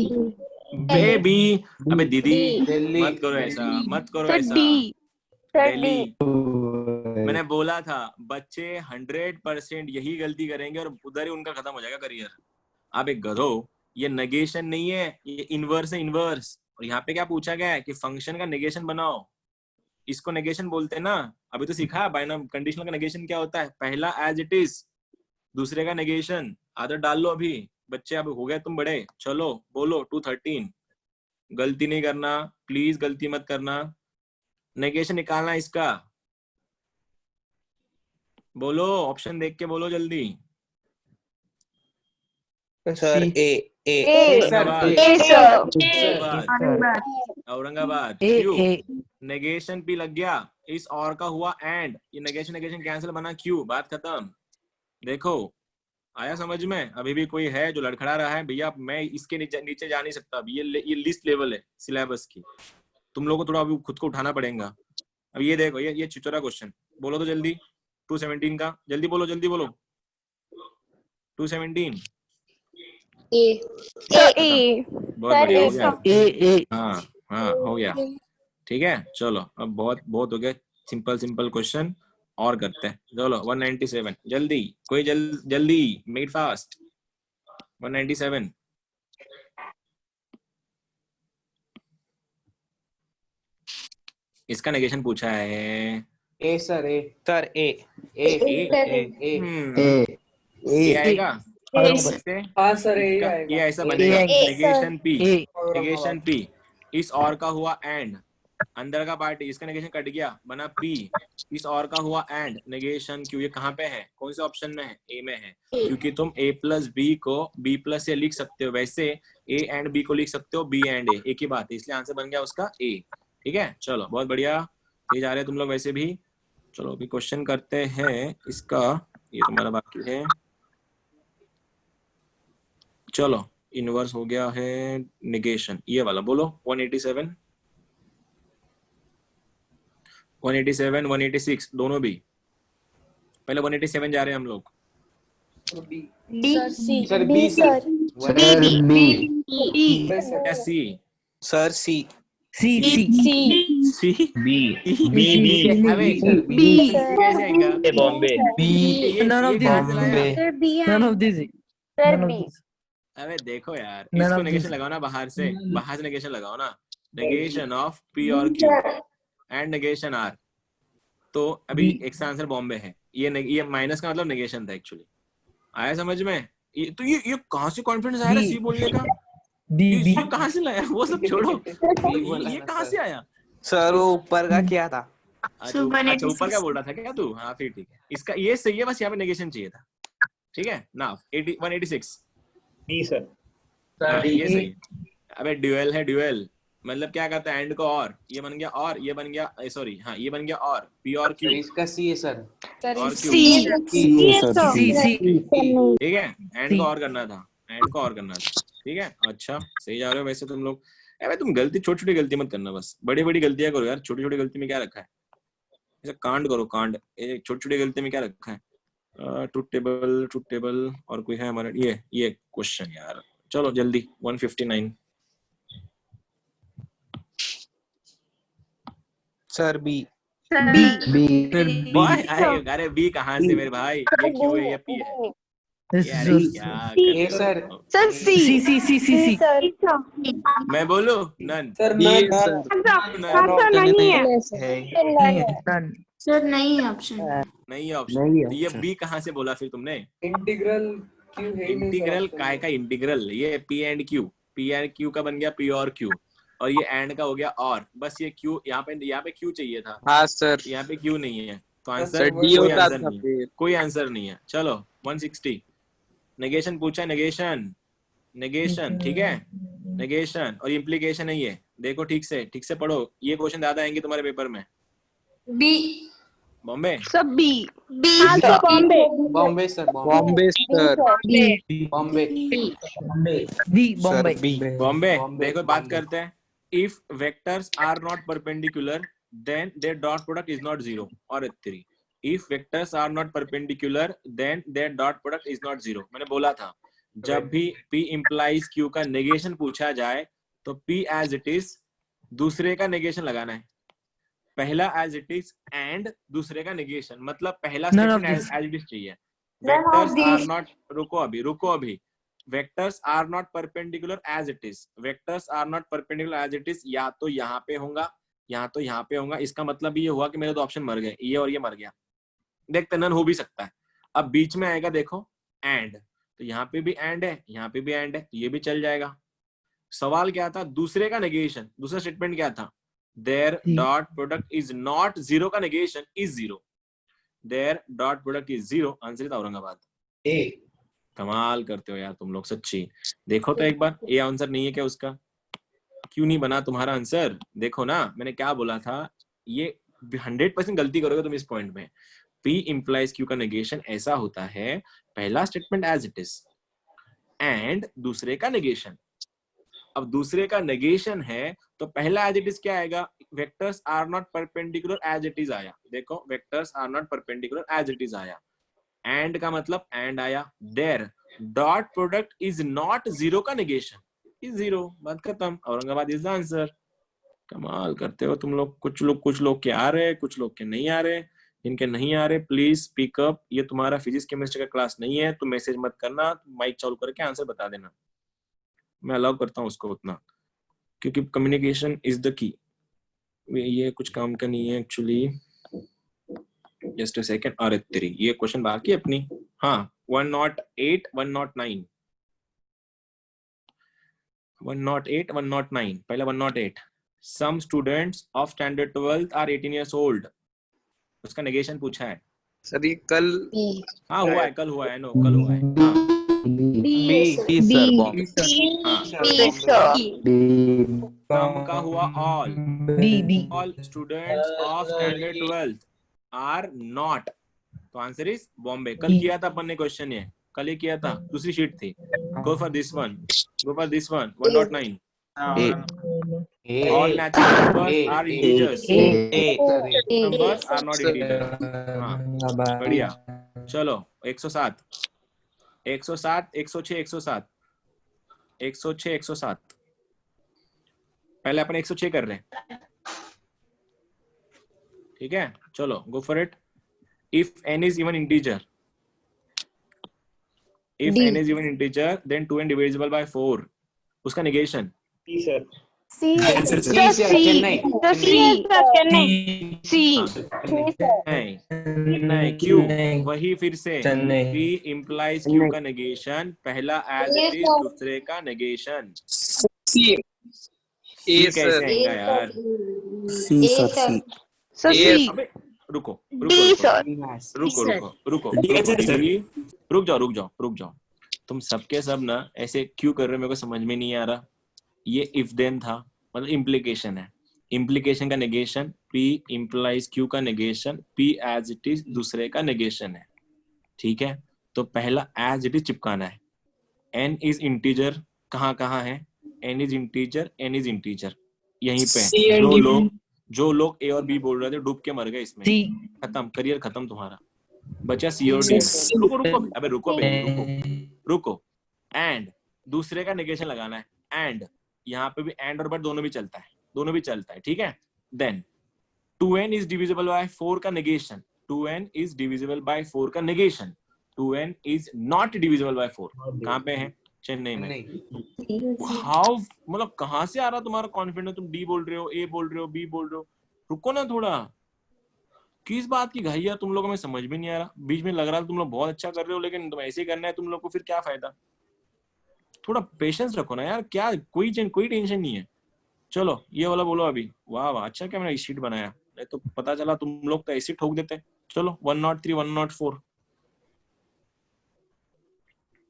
बेबी, अबे दीदी मत करो ऐसा, मत करो ऐसा। दिल्ली, मैंने बोला था बच्चे 100% यही गलती करेंगे और उधर ही उनका खत्म हो जाएगा करियर। आप एक गधो, ये नेगेशन नहीं है, ये इनवर्स है, इनवर्स। और यहाँ पे क्या पूछा गया है कि फंक्शन का नेगेशन बनाओ, इसको नेगेशन बोलते हैं ना। अभी तो सीखा बाइनोम कंडीशनल का नेगेशन क्या होता है, पहला एज इट इज, दूसरे का नेगेशन। आदत डाल लो अभी बच्चे, अब हो गए तुम बड़े। चलो बोलो 213। गलती नहीं करना, प्लीज गलती मत करना। नेगेशन निकालना इसका, बोलो ऑप्शन देख के बोलो जल्दी। सर ए औरंगाबाद ए क्यों? ए नेगेशन पी लग गया, इस और का हुआ एंड, ये नेगेशन नेगेशन कैंसिल बना क्यू, बात खत्म। देखो आया समझ में? अभी भी कोई है जो लड़खड़ा रहा है भैया मैं इसके नीचे जा नहीं सकता, ये लिस्ट लेवल है सिलेबस की, तुम लोगों को थोड़ा अभी खुद को उठाना पड़ेगा। अब ये देखो ये चिचोरा क्वेश्चन, बोलो तो जल्दी 217 का, जल्दी बोलो 217 बहुत बढ़िया हो गया। ए हाँ हो गया, ठीक है। चलो अब बहुत हो गया, सिंपल क्वेश्चन और करते हैं। चलो 197 जल्दी, कोई जल्दी मेक फास्ट। 197 इसका नेगेशन पूछा है। ए सर ए आएगा हाँ सर ए ये आएगा। ऐसा बनेगा, नेगेशन औरंगाबाद। पी, इस और का हुआ एंड, अंदर का पार्ट इसका नेगेशन कट गया बना पी, इस और का हुआ एंड नेगेशन क्यू। ये कहाँ पे है, कौन से ऑप्शन में है? ए में है, क्योंकि तुम ए प्लस बी को बी प्लस से लिख सकते हो, वैसे ए एंड बी को लिख सकते हो बी एंड ए, एक ही बात है, इसलिए आंसर बन गया उसका ए। ठीक है चलो बहुत बढ़िया, ये जा रहे हैं तुम लोग वैसे भी। चलो अभी क्वेश्चन करते हैं इसका, ये तुम्हारा बाकी है। चलो इनवर्स हो गया है नेगेशन, ये वाला बोलो 187 186 दोनों भी। पहले 187 जा रहे हैं हम लोग। सर बी सर सर सी सी बी कैसे आएगा? बॉम्बे अबे देखो यार, इसको नेगेशन लगाओ ना, बाहर से नेगेशन लगाओ ना, नेगेशन ऑफ पी और क्यू एंड नेगेशन आर, तो अभी एक का आंसर बॉम्बे है। ये माइनस का मतलब नेगेशन था एक्चुअली, आया समझ में? तो ये कहाँ से कॉन्फिडेंस आया सी बोलने का? ये कहाँ से लाया? वो सब छोड़ो, ये कहाँ से आया? सर वो ऊपर का क्या था? अच्छा ऊपर का बोल रहा था क्या तू? हाँ फिर ठीक है, इसका ये सही है, बस यहाँ पे नेगेशन चाहिए था। ठीक है ना, 186 बी सर ये सही है। अबे ड्यूअल है, ड्यूअल मतलब क्या कहता है? एंड को और, ये बन गया और, ये बन गया सॉरी हाँ ये बन गया और, पी और क्यू, इसका सी है सर और क्यू, ठीक है। एंड को और करना था, ठीक है। अच्छा सही जा रहे हो वैसे तुम लोग। अबे तुम गलती छोटी गलती मत करना, बस बड़ी गलतियां करो यार, छोटी गलती में क्या रखा है? ऐसा कांड करो कांड, छोटी गलती में क्या रखा है? ट्रुथ टेबल और कोई है हमारा? ये क्वेश्चन यार, चलो जल्दी 159 सर बी अरे बी कहाँ से मेरे भाई? ये क्यों है, ये पी है। अरे क्या सर सी मैं बोलू? नन सर नहीं है ऑप्शन, नहीं ऑप्शन। ये बी कहाँ से बोला फिर तुमने? इंटीग्रल क्यू है, इंटीग्रल काय का इंटीग्रल? ये पी एंड क्यू का बन गया पी और क्यू, और ये एंड का हो गया और, बस ये क्यू यहाँ पे क्यू चाहिए था। हाँ सर, यहाँ पे क्यू नहीं है, तो आंसर डी होता था। कोई आंसर नहीं है। चलो 160 नेगेशन पूछा, नेगेशन ठीक है, नेगेशन और इम्प्लीकेशन है ये। देखो ठीक से पढ़ो, ये क्वेश्चन ज्यादा आएंगे तुम्हारे पेपर में। बी बॉम्बे सब बी बॉम्बे सर बॉम्बे देखो बात करते हैं। If vectors are not perpendicular then their dot product is not zero, और 3 if vectors are not perpendicular then their dot product is not zero. मैंने बोला था जब भी P implies Q का नेगेशन पूछा जाए तो P as it is दूसरे का नेगेशन लगाना है, पहला as it is एंड दूसरे का नेगेशन, मतलब पहला स्टेटमेंट as it is चाहिए। वेक्टर्स आर नॉट, रुको अभी vectors are not perpendicular as it is, vectors are not perpendicular as it is, या तो यहाँ पे होगा या तो यहाँ पे होगा। इसका मतलब ये हुआ कि मेरे दो ऑप्शन मर गए, ये और ये मर गया। देखते नन हो भी सकता है। अब बीच में आएगा देखो एंड, तो यहाँ पे भी एंड है, यहाँ पे भी एंड है, तो ये भी चल जाएगा। सवाल क्या था? दूसरे का नेगेशन, दूसरा स्टेटमेंट क्या था? There dot product is not zero का negation is zero, there dot product is zero. Answer था औरंगाबाद। कमाल करते हो यार तुम लोग सच्ची। देखो तो एक बार, ये आंसर नहीं है क्या उसका? क्यों नहीं बना तुम्हारा आंसर? देखो ना मैंने क्या बोला था, ये 100% गलती करोगे तुम इस पॉइंट में। P implies Q का नेगेशन ऐसा होता है, पहला statement as it is and दूसरे का नेगेशन। अब दूसरे का नेगेशन है तो पहला एज इट इज क्या आएगा? Vectors are not perpendicular as it is आया। देखो vectors are not perpendicular as it is आया। एंड का मतलब एंड आया। Their dot product is not zero का नेगेशन इज जीरो। बात खत्म। Aurangabad is the answer. कमाल करते हो तुम लोग। कुछ लोग के आ रहे, कुछ लोग के नहीं आ रहे। जिनके नहीं आ रहे प्लीज स्पीक अप। ये तुम्हारा फिजिक्स केमिस्ट्री का क्लास नहीं है, तो मैसेज मत करना, माइक चालू करके आंसर बता देना। मैं अलाउ करता हूँ उसको उतना, क्योंकि कम्युनिकेशन इज द की। ये कुछ काम का नहीं है एक्चुअली। Just a second. अरे तेरी, ये क्वेश्चन बाकी है अपनी। हाँ 108 109 108 109। पहला 108। Some students of standard 12th are 18 years old। उसका नेगेशन पूछा है। सर ये कल हाँ हुआ है, कल हुआ है। नो कल हुआ है। हाँ B sir bomb सम का हुआ all. B all students of standard 12th are not. तो आंसर इज बॉम्बे। कल किया था अपन ने क्वेश्चन, ये कल ही किया था, दूसरी शीट थी। गो for this one, go for this one. 109। All natural numbers are integers, numbers are not integers। हाँ बढ़िया। चलो 107 107 106 107 106 107। पहले अपन 106 कर रहे हैं, ठीक है? चलो go for it. If n is even integer, if n is even integer then 2n divisible by 4। उसका नेगेशन नहीं क्यों? वही फिर से P implies Q का नेगेशन, पहला एज इट इज, दूसरे का नेगेशन। C कैसे आएगा यार? अबे रुको रुक जाओ। तुम सबके सब ना ऐसे क्यों कर रहे हो, मेरे को समझ में नहीं आ रहा। ये इफ देन था, मतलब इम्प्लीकेशन है। इम्प्लीकेशन का नेगेशन P implies Q का negation, P as it is दूसरे का नेगेशन है, ठीक है? तो पहला एज इट इज चिपकाना है। n इज इंटीजर, कहाँ है? n is integer, n is integer, यहीं पे। जो लोग A और B बोल रहे थे डूब के मर गए इसमें। खत्म, करियर खत्म तुम्हारा। बचा C और D। रुको। एंड दूसरे का नेगेशन लगाना है। एंड यहाँ पे भी एंड और बट दोनों भी चलता है, ठीक है? Then 2n is divisible by 4 का negation, 2n is divisible by 4 का negation, 2n is not divisible by 4। कहाँ पे है? चेन्नई में। हाउ, मतलब कहाँ से आ रहा तुम्हारा कॉन्फिडेंस? तुम डी बोल रहे हो, ए बोल रहे हो, बी बोल रहे हो। रुको ना थोड़ा, किस बात की घाई है तुम लोगों में? समझ में नहीं आ रहा। बीच में लग रहा है तुम लोग बहुत अच्छा कर रहे हो, लेकिन तुम ऐसे ही करना है तुम लोग को, फिर क्या फायदा? थोड़ा पेशेंस रखो ना यार। क्या कोई टेंशन नहीं है। चलो ये वाला बोलो अभी। वाह अच्छा क्या मैंने शीट बनाया, नहीं तो पता चला तुम लोग तो ऐसे ठोक देते। चलो 103 104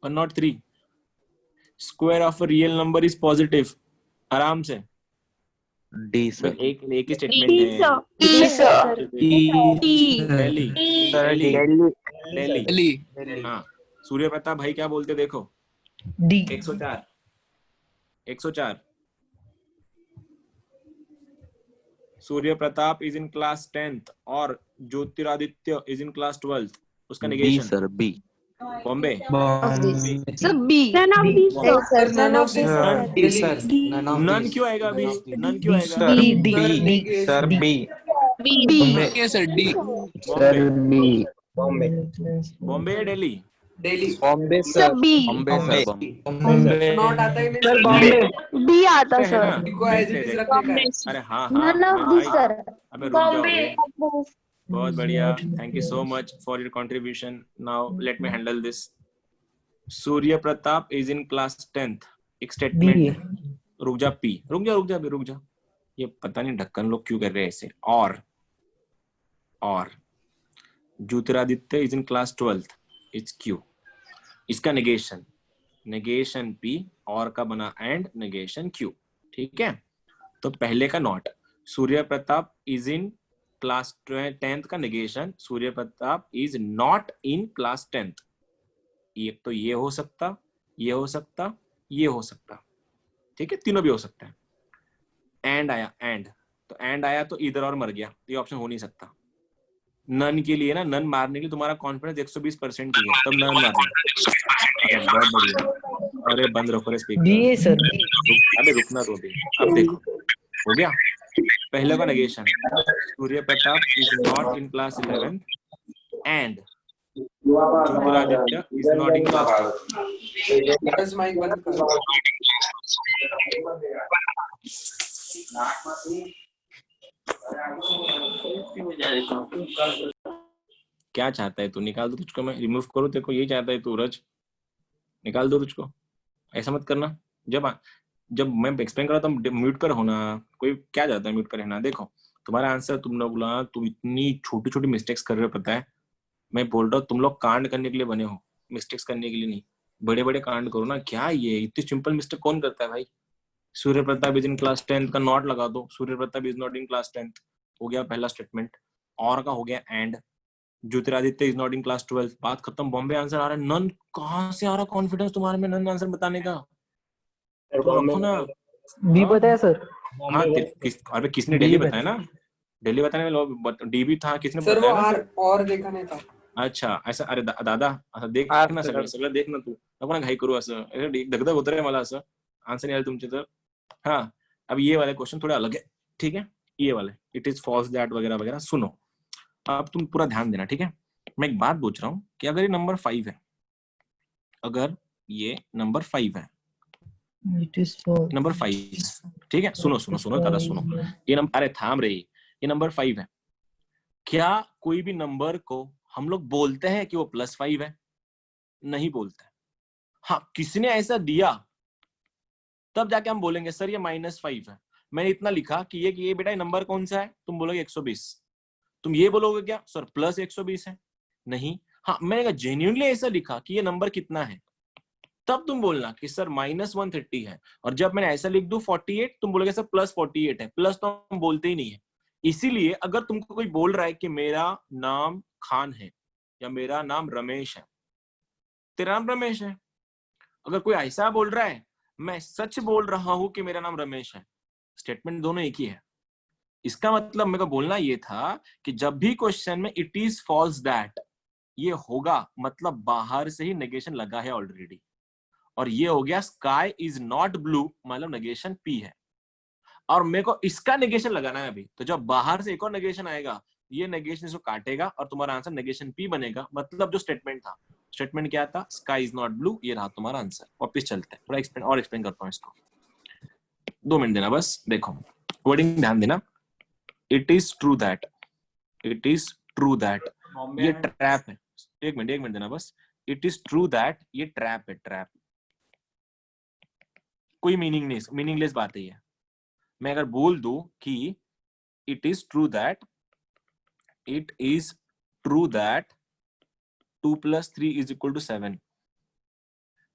103। Square of a real number is positive. आराम से। D sir एक ही स्टेटमेंट है। दिल्ली। हाँ सूर्य प्रताप भाई क्या बोलते देखो। D 104। Surya Pratap is in class 10th और Jyotiraditya is in class 12th। उसका B negation sir B Bombay. None क्यों आएगा अभी? नन क्यों आएगा? sir B बॉम्बे या Delhi? Bombay sir Bombay sir Bombay not आता है सर बॉम्बे बी आता है ना? को एज इट इज रखने का है। अरे हाँ नन ऑफ दिस सर अबे रुक जाओ बे। बहुत बढ़िया, thank you so much for your contribution. Now let me handle this. Surya Pratap is in class 10th। एक स्टेटमेंट है। रुक जा पी, रुक जा, ये पता नहीं ढक्कन लोग क्यों कर रहे हैं ऐसे। और Jyotiraditya is in class 12th, it's Q. इसका नेगेशन पी, और का बना एंड, नेगेशन क्यू। ठीक है, तो पहले का not, Surya Pratap is in class 10th का negation, Surya Pratap is not in class 10th। एक तो ये हो सकता, ये हो सकता, ये हो सकता। ठीक है, तीनों भी हो सकता है। एंड आया, एंड आया तो इधर और मर गया, ये ऑप्शन हो नहीं सकता। नन के लिए ना, नन मारने के लिए तुम्हारा कॉन्फिडेंस 120% ही है, तब नन मारना। अरे बहुत बढ़िया। अरे बंद रखो रे स्पीकर। B sir. अबे रुकना तो भी। अब देखो हो गया, पहले का negation, Surya Pratap is not in class 11th and Jyotiraditya is not in class 10th। Mic बंद कर। क्या चाहता है तू? निकाल दो तुझको, मैं रिमूव करूँ तेरे को? यही चाहता है तू रज? निकाल दो तुझको, ऐसा मत करना। जब मैं एक्सप्लेन कर रहा था तो म्यूट कर होना। कोई क्या चाहता है म्यूट कर रहना? देखो तुम्हारा आंसर तुमने बोला, तुम इतनी छोटी छोटी मिस्टेक्स कर रहे हो, पता है। मैं बोल रहा हूँ तुम लोग कांड करने के लिए बने हो, मिस्टेक्स करने के लिए नहीं। बड़े बड़े कांड करो ना। क्या ये इतनी सिंपल मिस्टेक कौन करता है भाई? Surya Pratap is in class 10th का नॉट लगा दो, Surya Pratap is not in class 10th, हो गया पहला स्टेटमेंट। और का हो गया and, Jyotiraditya is not in class 12th, बात खत्म। बॉम्बे आंसर आ रहा है। नन कहां से आ रहा कॉन्फिडेंस तुम्हारे में नन आंसर बताने का? तो रखो ना। बी बताया सर। हाँ अरे किसने डेली बताया ना? डेली बताने में डी भी था, किसने सर वो बताया ना? और देखा नहीं था। अच्छा ऐसा? अरे दादा असं देख ना, सगळं देख ना तू, नको ना घाई करू असं। दगदग होत रे मला असं, आंसर नाही आलं तुमचे तर। हाँ अब ये वाले क्वेश्चन थोड़े अलग है, ठीक है। ये वाले इट इज फॉल्स दैट वगैरह वगैरह सुनो। अब तुम पूरा ध्यान देना, ठीक है। मैं एक बात पूछ रहा हूँ कि अगर ये नंबर 5 है, अगर ये नंबर 5 है, नंबर 5, ठीक है, सुनो दादा सुनो। ये नंबर, अरे थाम रे, ये नंबर 5 है। क्या कोई भी नंबर को हम लोग बोलते हैं कि वो +5 है? नहीं बोलते। हाँ किसी ने ऐसा दिया तब जाके हम बोलेंगे सर ये -5 है। मैंने इतना लिखा कि ये बेटा नंबर कौन सा है, तुम बोलोगे 120। तुम ये बोलोगे क्या सर +120 है? नहीं। हाँ मैंने जेन्युइनली ऐसा लिखा कि ये नंबर कितना है, तब तुम बोलना कि सर -130 है। और जब मैंने ऐसा लिख दूं 48, तुम बोलोगे सर +48 है। प्लस तो हम बोलते ही नहीं है। इसीलिए अगर तुमको कोई बोल रहा है कि मेरा नाम खान है या मेरा नाम रमेश है, तेरा नाम रमेश है। अगर कोई ऐसा बोल रहा है मैं सच बोल रहा हूं कि मेरा नाम रमेश है, स्टेटमेंट दोनों एक ही है। इसका मतलब मेरे को बोलना ये था कि जब भी क्वेश्चन में इट इज फॉल्स दैट ये होगा, मतलब बाहर से ही नेगेशन लगा है ऑलरेडी। और ये हो गया स्काई इज नॉट ब्लू, मतलब नेगेशन पी है। और मेरे को इसका नेगेशन लगाना है अभी, तो जब बाहर से एक और नेगेशन आएगा, ये नेगेशन इसको काटेगा और तुम्हारा आंसर नेगेशन पी बनेगा। मतलब जो स्टेटमेंट था, स्टेटमेंट क्या था? स्काई इज नॉट ब्लू, ये रहा तुम्हारा आंसर। वापस चलते हैं, थोड़ा एक्सप्लेन करता हूँ इसको। 2 मिनट देना बस। देखो वर्डिंग ध्यान देना। It is true that, it is true that ये ट्रैप है। एक मिनट देना बस। इट इज ट्रू दैट ये ट्रैप है, ट्रैप। कोई मीनिंगलेस बात है ये। मैं अगर बोल दूं कि it is true that 2 + 3 = 7,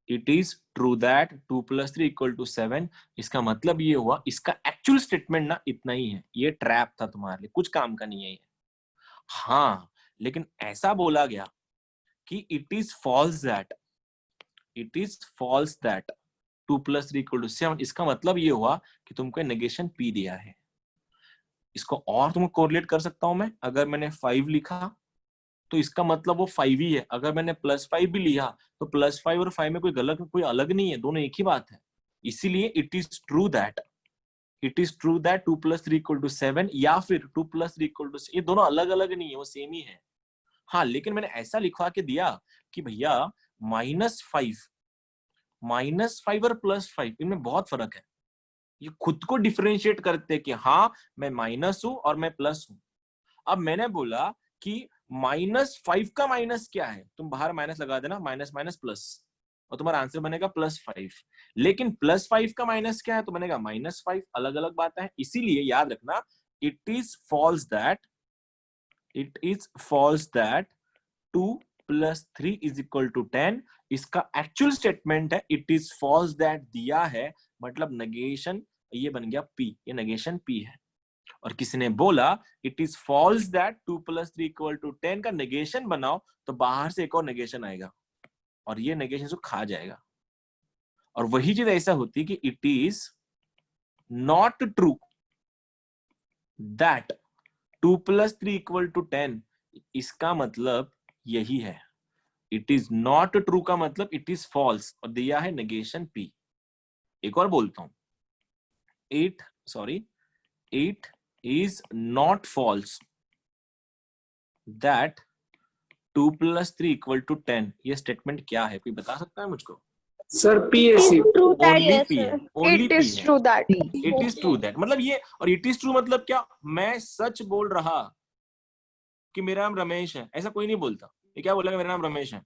it is true that 2 + 3 = 7, इसका मतलब ये हुआ इसका एक्चुअल स्टेटमेंट ना इतना ही है। ये ट्रैप था तुम्हारे लिए, कुछ काम का नहीं है ये। हाँ लेकिन ऐसा बोला गया कि इट इज फॉल्स दैट 2 + 3 = 7, इसका मतलब ये हुआ कि तुमको नेगेशन पी दिया है। इसको और तुमको कोरिलेट कर सकता हूं मैं। अगर मैंने 5 लिखा तो इसका मतलब वो 5 ही है। अगर मैंने +5 भी लिया तो +5 और 5 में कोई अलग नहीं है, दोनों एक ही बात है। इसीलिए इट इज ट्रू दैट 2 + 3 = 7 या फिर 2 + 3 = 6, ये दोनों अलग अलग नहीं है, वो सेम ही है। हाँ लेकिन मैंने ऐसा लिखवा के दिया कि भैया -5 और +5 इनमें बहुत फर्क है। ये खुद को डिफरेंशिएट करते कि हाँ मैं माइनस हूं और मैं प्लस हूं। अब मैंने बोला कि -5 का माइनस क्या है, तुम बाहर माइनस लगा देना, माइनस प्लस। और तुम्हारा आंसर बनेगा +5। लेकिन +5 का माइनस क्या है, तो बनेगा -5। अलग अलग बात है, इसीलिए याद रखना इट इज फॉल्स दैट 2 + 3 = 10। इसका एक्चुअल स्टेटमेंट है इट इज फॉल्स दैट दिया है, मतलब नेगेशन, ये बन गया P, ये नेगेशन P है। और किसी ने बोला इट इज फॉल्स दैट 2 + 3 = 10 का नेगेशन बनाओ, तो बाहर से एक और नेगेशन आएगा और ये नेगेशन को खा जाएगा। और वही चीज ऐसा होती है कि it is not true that 2 + 3 = 10, इसका मतलब यही है। इट इज नॉट ट्रू का मतलब इट इज फॉल्स, और दिया है नेगेशन P। एक और बोलता हूं, it is not false that 2 + 3 = 10। ये स्टेटमेंट क्या है, कोई बता सकता है मुझको? Sir PAC True that, Only yes, P sir. है, only It P is है। true that. It is true that मतलब ये, और इट इज ट्रू मतलब क्या, मैं सच बोल रहा कि मेरा नाम रमेश है, ऐसा कोई नहीं बोलता। ये क्या बोलेगा, मेरा नाम रमेश है।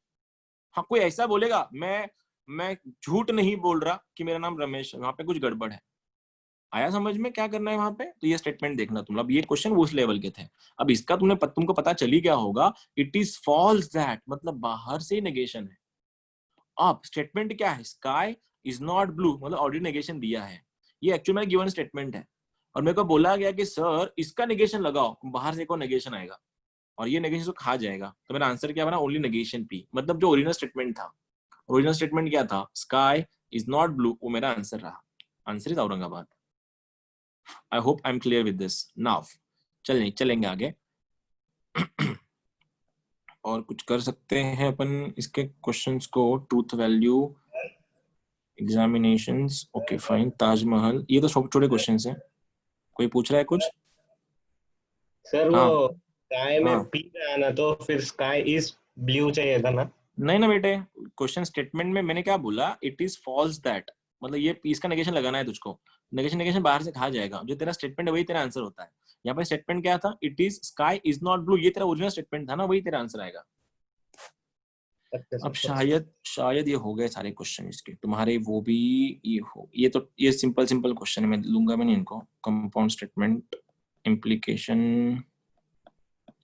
हाँ, कोई ऐसा बोलेगा मैं झूठ नहीं बोल रहा कि मेरा नाम रमेश है, वहां पे कुछ गड़बड़ है। आया समझ में क्या करना है वहां पे? तो ये स्टेटमेंट देखना तुम। अब ये क्वेश्चन उस लेवल के थे। अब इसका तुमको पता चली क्या होगा, इट इज फॉल्स दैट मतलब बाहर से नेगेशन है। अब स्टेटमेंट क्या है, स्काई इज नॉट ब्लू मतलब ऑलरेडी नेगेशन दिया है, ये एक्चुअली में गिवन स्टेटमेंट है। और मेरे को बोला गया कि सर इसका नेगेशन लगाओ, बाहर से कोई नेगेशन आएगा और ये नेगेशन को खा जाएगा। तो मेरा आंसर क्या बना, ओनली नेगेशन P, मतलब जो ओरिजिनल स्टेटमेंट था। ओरिजिनल स्टेटमेंट क्या था, स्काई इज नॉट ब्लू, वो मेरा आंसर रहा। Answer is Aurangabad. I hope I am clear with this now. चलेंगे आगे और कुछ कर सकते हैं अपन इसके क्वेश्चंस को। Truth value examinations, okay fine. Taj Mahal, ये तो छोटे छोटे क्वेश्चंस हैं। कोई पूछ रहा है कुछ? सर हाँ वो स्काई में हाँ, P पे आना, तो फिर स्काई इज ब्लू चाहिए था ना। नहीं ना बेटे, क्वेश्चन स्टेटमेंट में मैंने क्या बोला, इट इज फॉल्स दैट मतलब ये पीस का नेगेशन लगाना है तुझको। नेगेशन बाहर से खा जाएगा, जो तेरा स्टेटमेंट है वही तेरा आंसर होता है। यहाँ पे स्टेटमेंट क्या था, it is sky is not blue, ये तेरा ओरिजिनल स्टेटमेंट था ना, वही तेरा आंसर आएगा। अब शायद ये हो गए सारे क्वेश्चन इसके तुम्हारे, वो भी ये हो। ये सिंपल क्वेश्चन है, मैं लूंगा मैं नहीं इनको। कंपाउंड स्टेटमेंट इम्प्लीकेशन,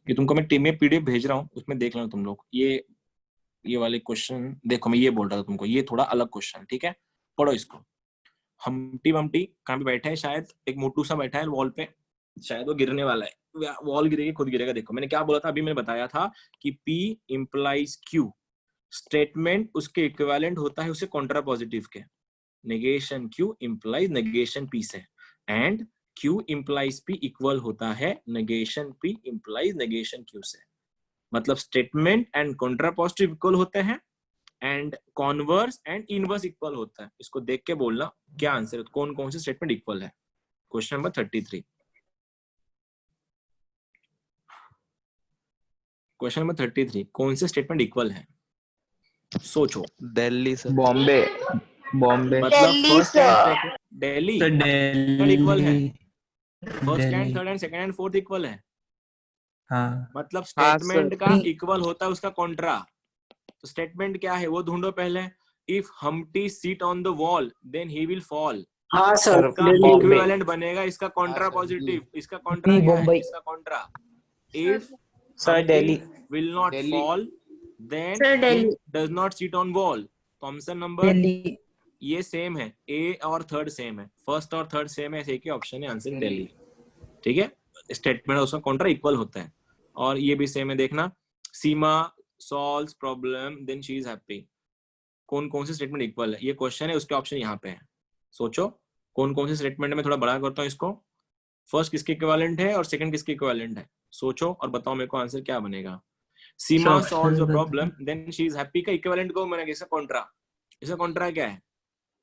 ये तुमको मैं टीम में PDF भेज रहा हूँ, उसमें देख लेना तुम लोग। ये वाले क्वेश्चन देखो, मैं ये बोल रहा था तुमको, ये थोड़ा अलग क्वेश्चन, ठीक है? पढ़ो इसको। हमटी वमटी कहाँ पे बैठा है, शायद एक मोटू सा बैठा है वॉल पे, शायद वो गिरने वाला है, वॉल गिरेगी खुद गिरेगा। देखो मैंने क्या बोला था, अभी मैंने बताया था कि P इंप्लाइज Q, स्टेटमेंट उसके इक्विवेलेंट होता है उससे कॉन्ट्रा पॉजिटिव के। Negation Q implies negation P से, and Q implies P equal होता है negation P implies negation Q से। मतलब statement and Contra positive equal होते हैं, and converse and inverse equal होता है। इसको देख के बोलना क्या आंसर है, कौन कौन से स्टेटमेंट इक्वल है। क्वेश्चन नंबर 33, क्वेश्चन नंबर 33, कौन से स्टेटमेंट इक्वल है, सोचो। दिल्ली सर। बॉम्बे मतलब Delhi, first and sir. Second, Delhi sir equal है, Delhi first and Delhi third and second and fourth equal है। हाँ मतलब हाँ स्टेटमेंट सर। का इक्वल होता है उसका कॉन्ट्रा। तो स्टेटमेंट क्या है वो ढूंढो पहले। If Humpty sit on the wall then he will fall, हाँ सर इसका बॉम्बे। इक्विवेलेंट बनेगा इसका कॉन्ट्रा पॉजिटिव। इसका कॉन्ट्रा क्या है, मुंबई इसका Contra. If sir Delhi. will not fall then Sir, he Delhi. does not sit on wall। तो ऑप्शन नंबर दिल्ली ये सेम है, ए और थर्ड सेम है, फर्स्ट और थर्ड सेम है, ऐसे एक ही ऑप्शन है, आंसर दिल्ली। ठीक है, स्टेटमेंट उसका कॉन्ट्रा इक्वल होता है। और ये भी सेम है, देखना। Seema solves problem then she is happy, कौन कौन से स्टेटमेंट इक्वल है, ये क्वेश्चन है, उसके ऑप्शन यहाँ पे है। सोचो कौन कौन से स्टेटमेंट में, थोड़ा बड़ा करता हूँ इसको। फर्स्ट किसके इक्विवेलेंट है और सेकंड किसके इक्विवेलेंट है, सोचो और बताओ मेरे को आंसर क्या बनेगा। Seema solves a problem then she is happy का इक्विवेलेंट को मैंने कैसे कॉन्ट्रा, इसका कॉन्ट्रा क्या है,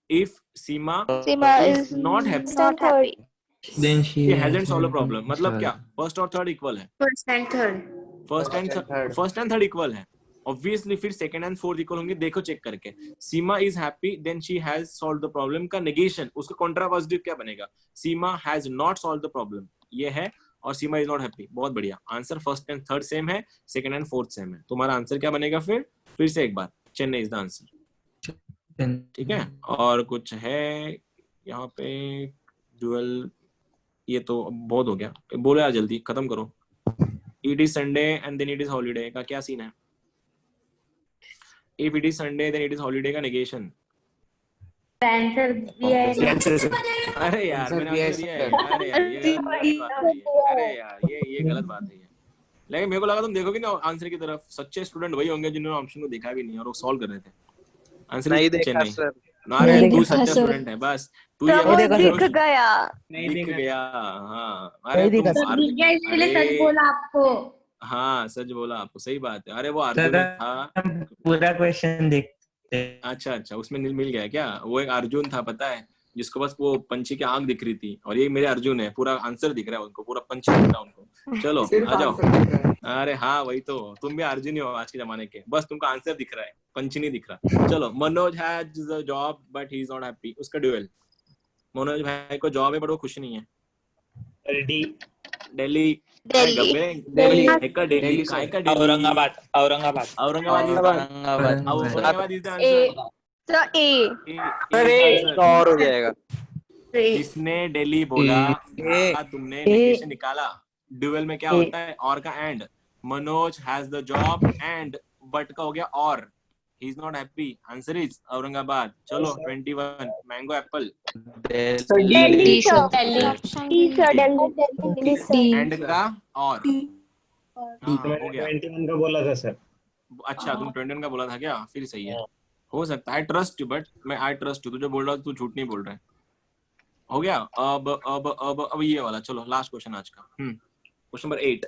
if Seema Seema is is not happy not happy. Then she hasn't solve a problem. मतलब क्या, फर्स्ट और थर्ड इक्वल है, First and third. First and third equal है ऑब्वियसली, फिर सेकंड एंड फोर्थ इक्वल होंगे, देखो चेक करके। Seema is happy then she has solved the problem का नेगेशन, उसका कॉन्ट्रा पॉजिटिव क्या बनेगा, Seema has not solved the problem, ये है, और सीमा इज नॉट हैप्पी। बहुत बढ़िया answer, first and third same है, सेकंड एंड फोर्थ सेम है। तुम्हारा आंसर क्या बनेगा फिर से एक बार, चेन्नई इज द आंसर। ठीक है, और कुछ है यहाँ पे डुअल, ये तो बहुत हो गया, बोलो यार जल्दी खत्म करो। It is Sunday and then it is holiday का क्या सीन है? If it is Sunday then it is holiday का नेगेशन। आंसर दिया है। अरे यार मैंने आंसर दिया है। अरे यार ये गलत बात है ये। अरे यार ये गलत बात है ये। लेकिन मेरे को लगा तुम देखोगे ना आंसर की तरफ। सच्चे स्टूडेंट वही होंगे जिन्होंने ऑप्शन को देखा भी नहीं और वो सॉल्व कर रहे थे। आंसर नहीं देखा देखा सर। अरे नहीं तू देखा सच्चा सर। स्टूडेंट है बस। तू ये वो बस दिख गया। दिख गया। हाँ नहीं अरे देखा तुम सर। सच बोला आपको। हाँ सच बोला आपको, सही बात है। अरे वो अर्जुन था। पूरा क्वेश्चन देखते। अच्छा अच्छा, उसमें मिल गया क्या? वो एक अर्जुन था पता है, जिसको बस वो पंछी की आंख दिख रही थी, और ये मेरे अर्जुन है, पूरा आंसर दिख रहा है उनको, पूरा पंछी दिख रहा है उनको। चलो आ जाओ। अरे हाँ वही तो, तुम भी अर्जुन ही हो आज के जमाने के, बस तुमको आंसर दिख रहा है, पंछी नहीं दिख रहा। चलो, Manoj has a job but he is not happy, उसका ड्यूअल। मनोज भाई को जॉब है बट वो खुश नहीं है। D. Delhi. Aurangabad Aurangabad Aurangabad is the answer. तो ए। अरे और हो जाएगा। जिसने दिल्ली बोला तुमने नेगेशन निकाला। ड्यूअल में क्या होता है? और का and. Manoj has the job and but का हो गया और। He is not happy. Answer is Aurangabad. चलो 21 mango Apple Delhi sir. And का और। हाँ, हो गया। 21 का बोला था सर। अच्छा तुम 21 का बोला था क्या? फिर सही है, हो सकता है। आई ट्रस्ट यू, बट मैं आई ट्रस्ट यू, तू जो बोल रहा है तू झूठ नहीं बोल रहा है। हो गया। अब ये वाला, चलो लास्ट क्वेश्चन आज का। Question number 8।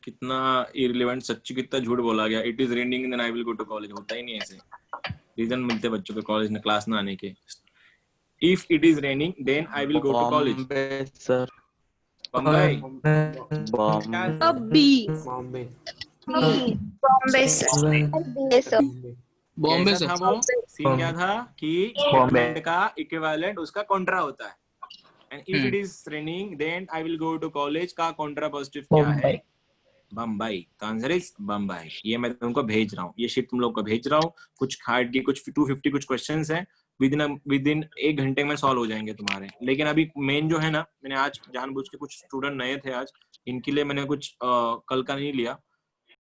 कितना इररिलेवेंट, सच्ची कितना झूठ बोला गया। It is raining then I will go to college. होता ही नहीं ऐसे, रीजन मिलते बच्चों को कॉलेज में क्लास ना आने के। If it is raining then I will go to college. Bombay sir. Bambai. B. Bombay Bombay sir. Bombay कैसा था सर। वो सीन? क्या था कि एंड का इक्विवेलेंट उसका कॉन्ट्रा होता है। And if it is raining then I will go to college का कॉन्ट्रा पॉजिटिव क्या है? बम्बई। तो आंसर इज बम्बई। ये मैं तुमको भेज रहा हूँ, ये शीट तुम लोग को भेज रहा हूँ। कुछ हार्ड की, कुछ 250 कुछ क्वेश्चंस हैं, विद इन 1 घंटे में सॉल्व हो जाएंगे तुम्हारे। लेकिन अभी मेन जो है ना, मैंने आज जानबूझ के कुछ स्टूडेंट नए थे आज, इनके लिए मैंने कुछ कल का नहीं लिया,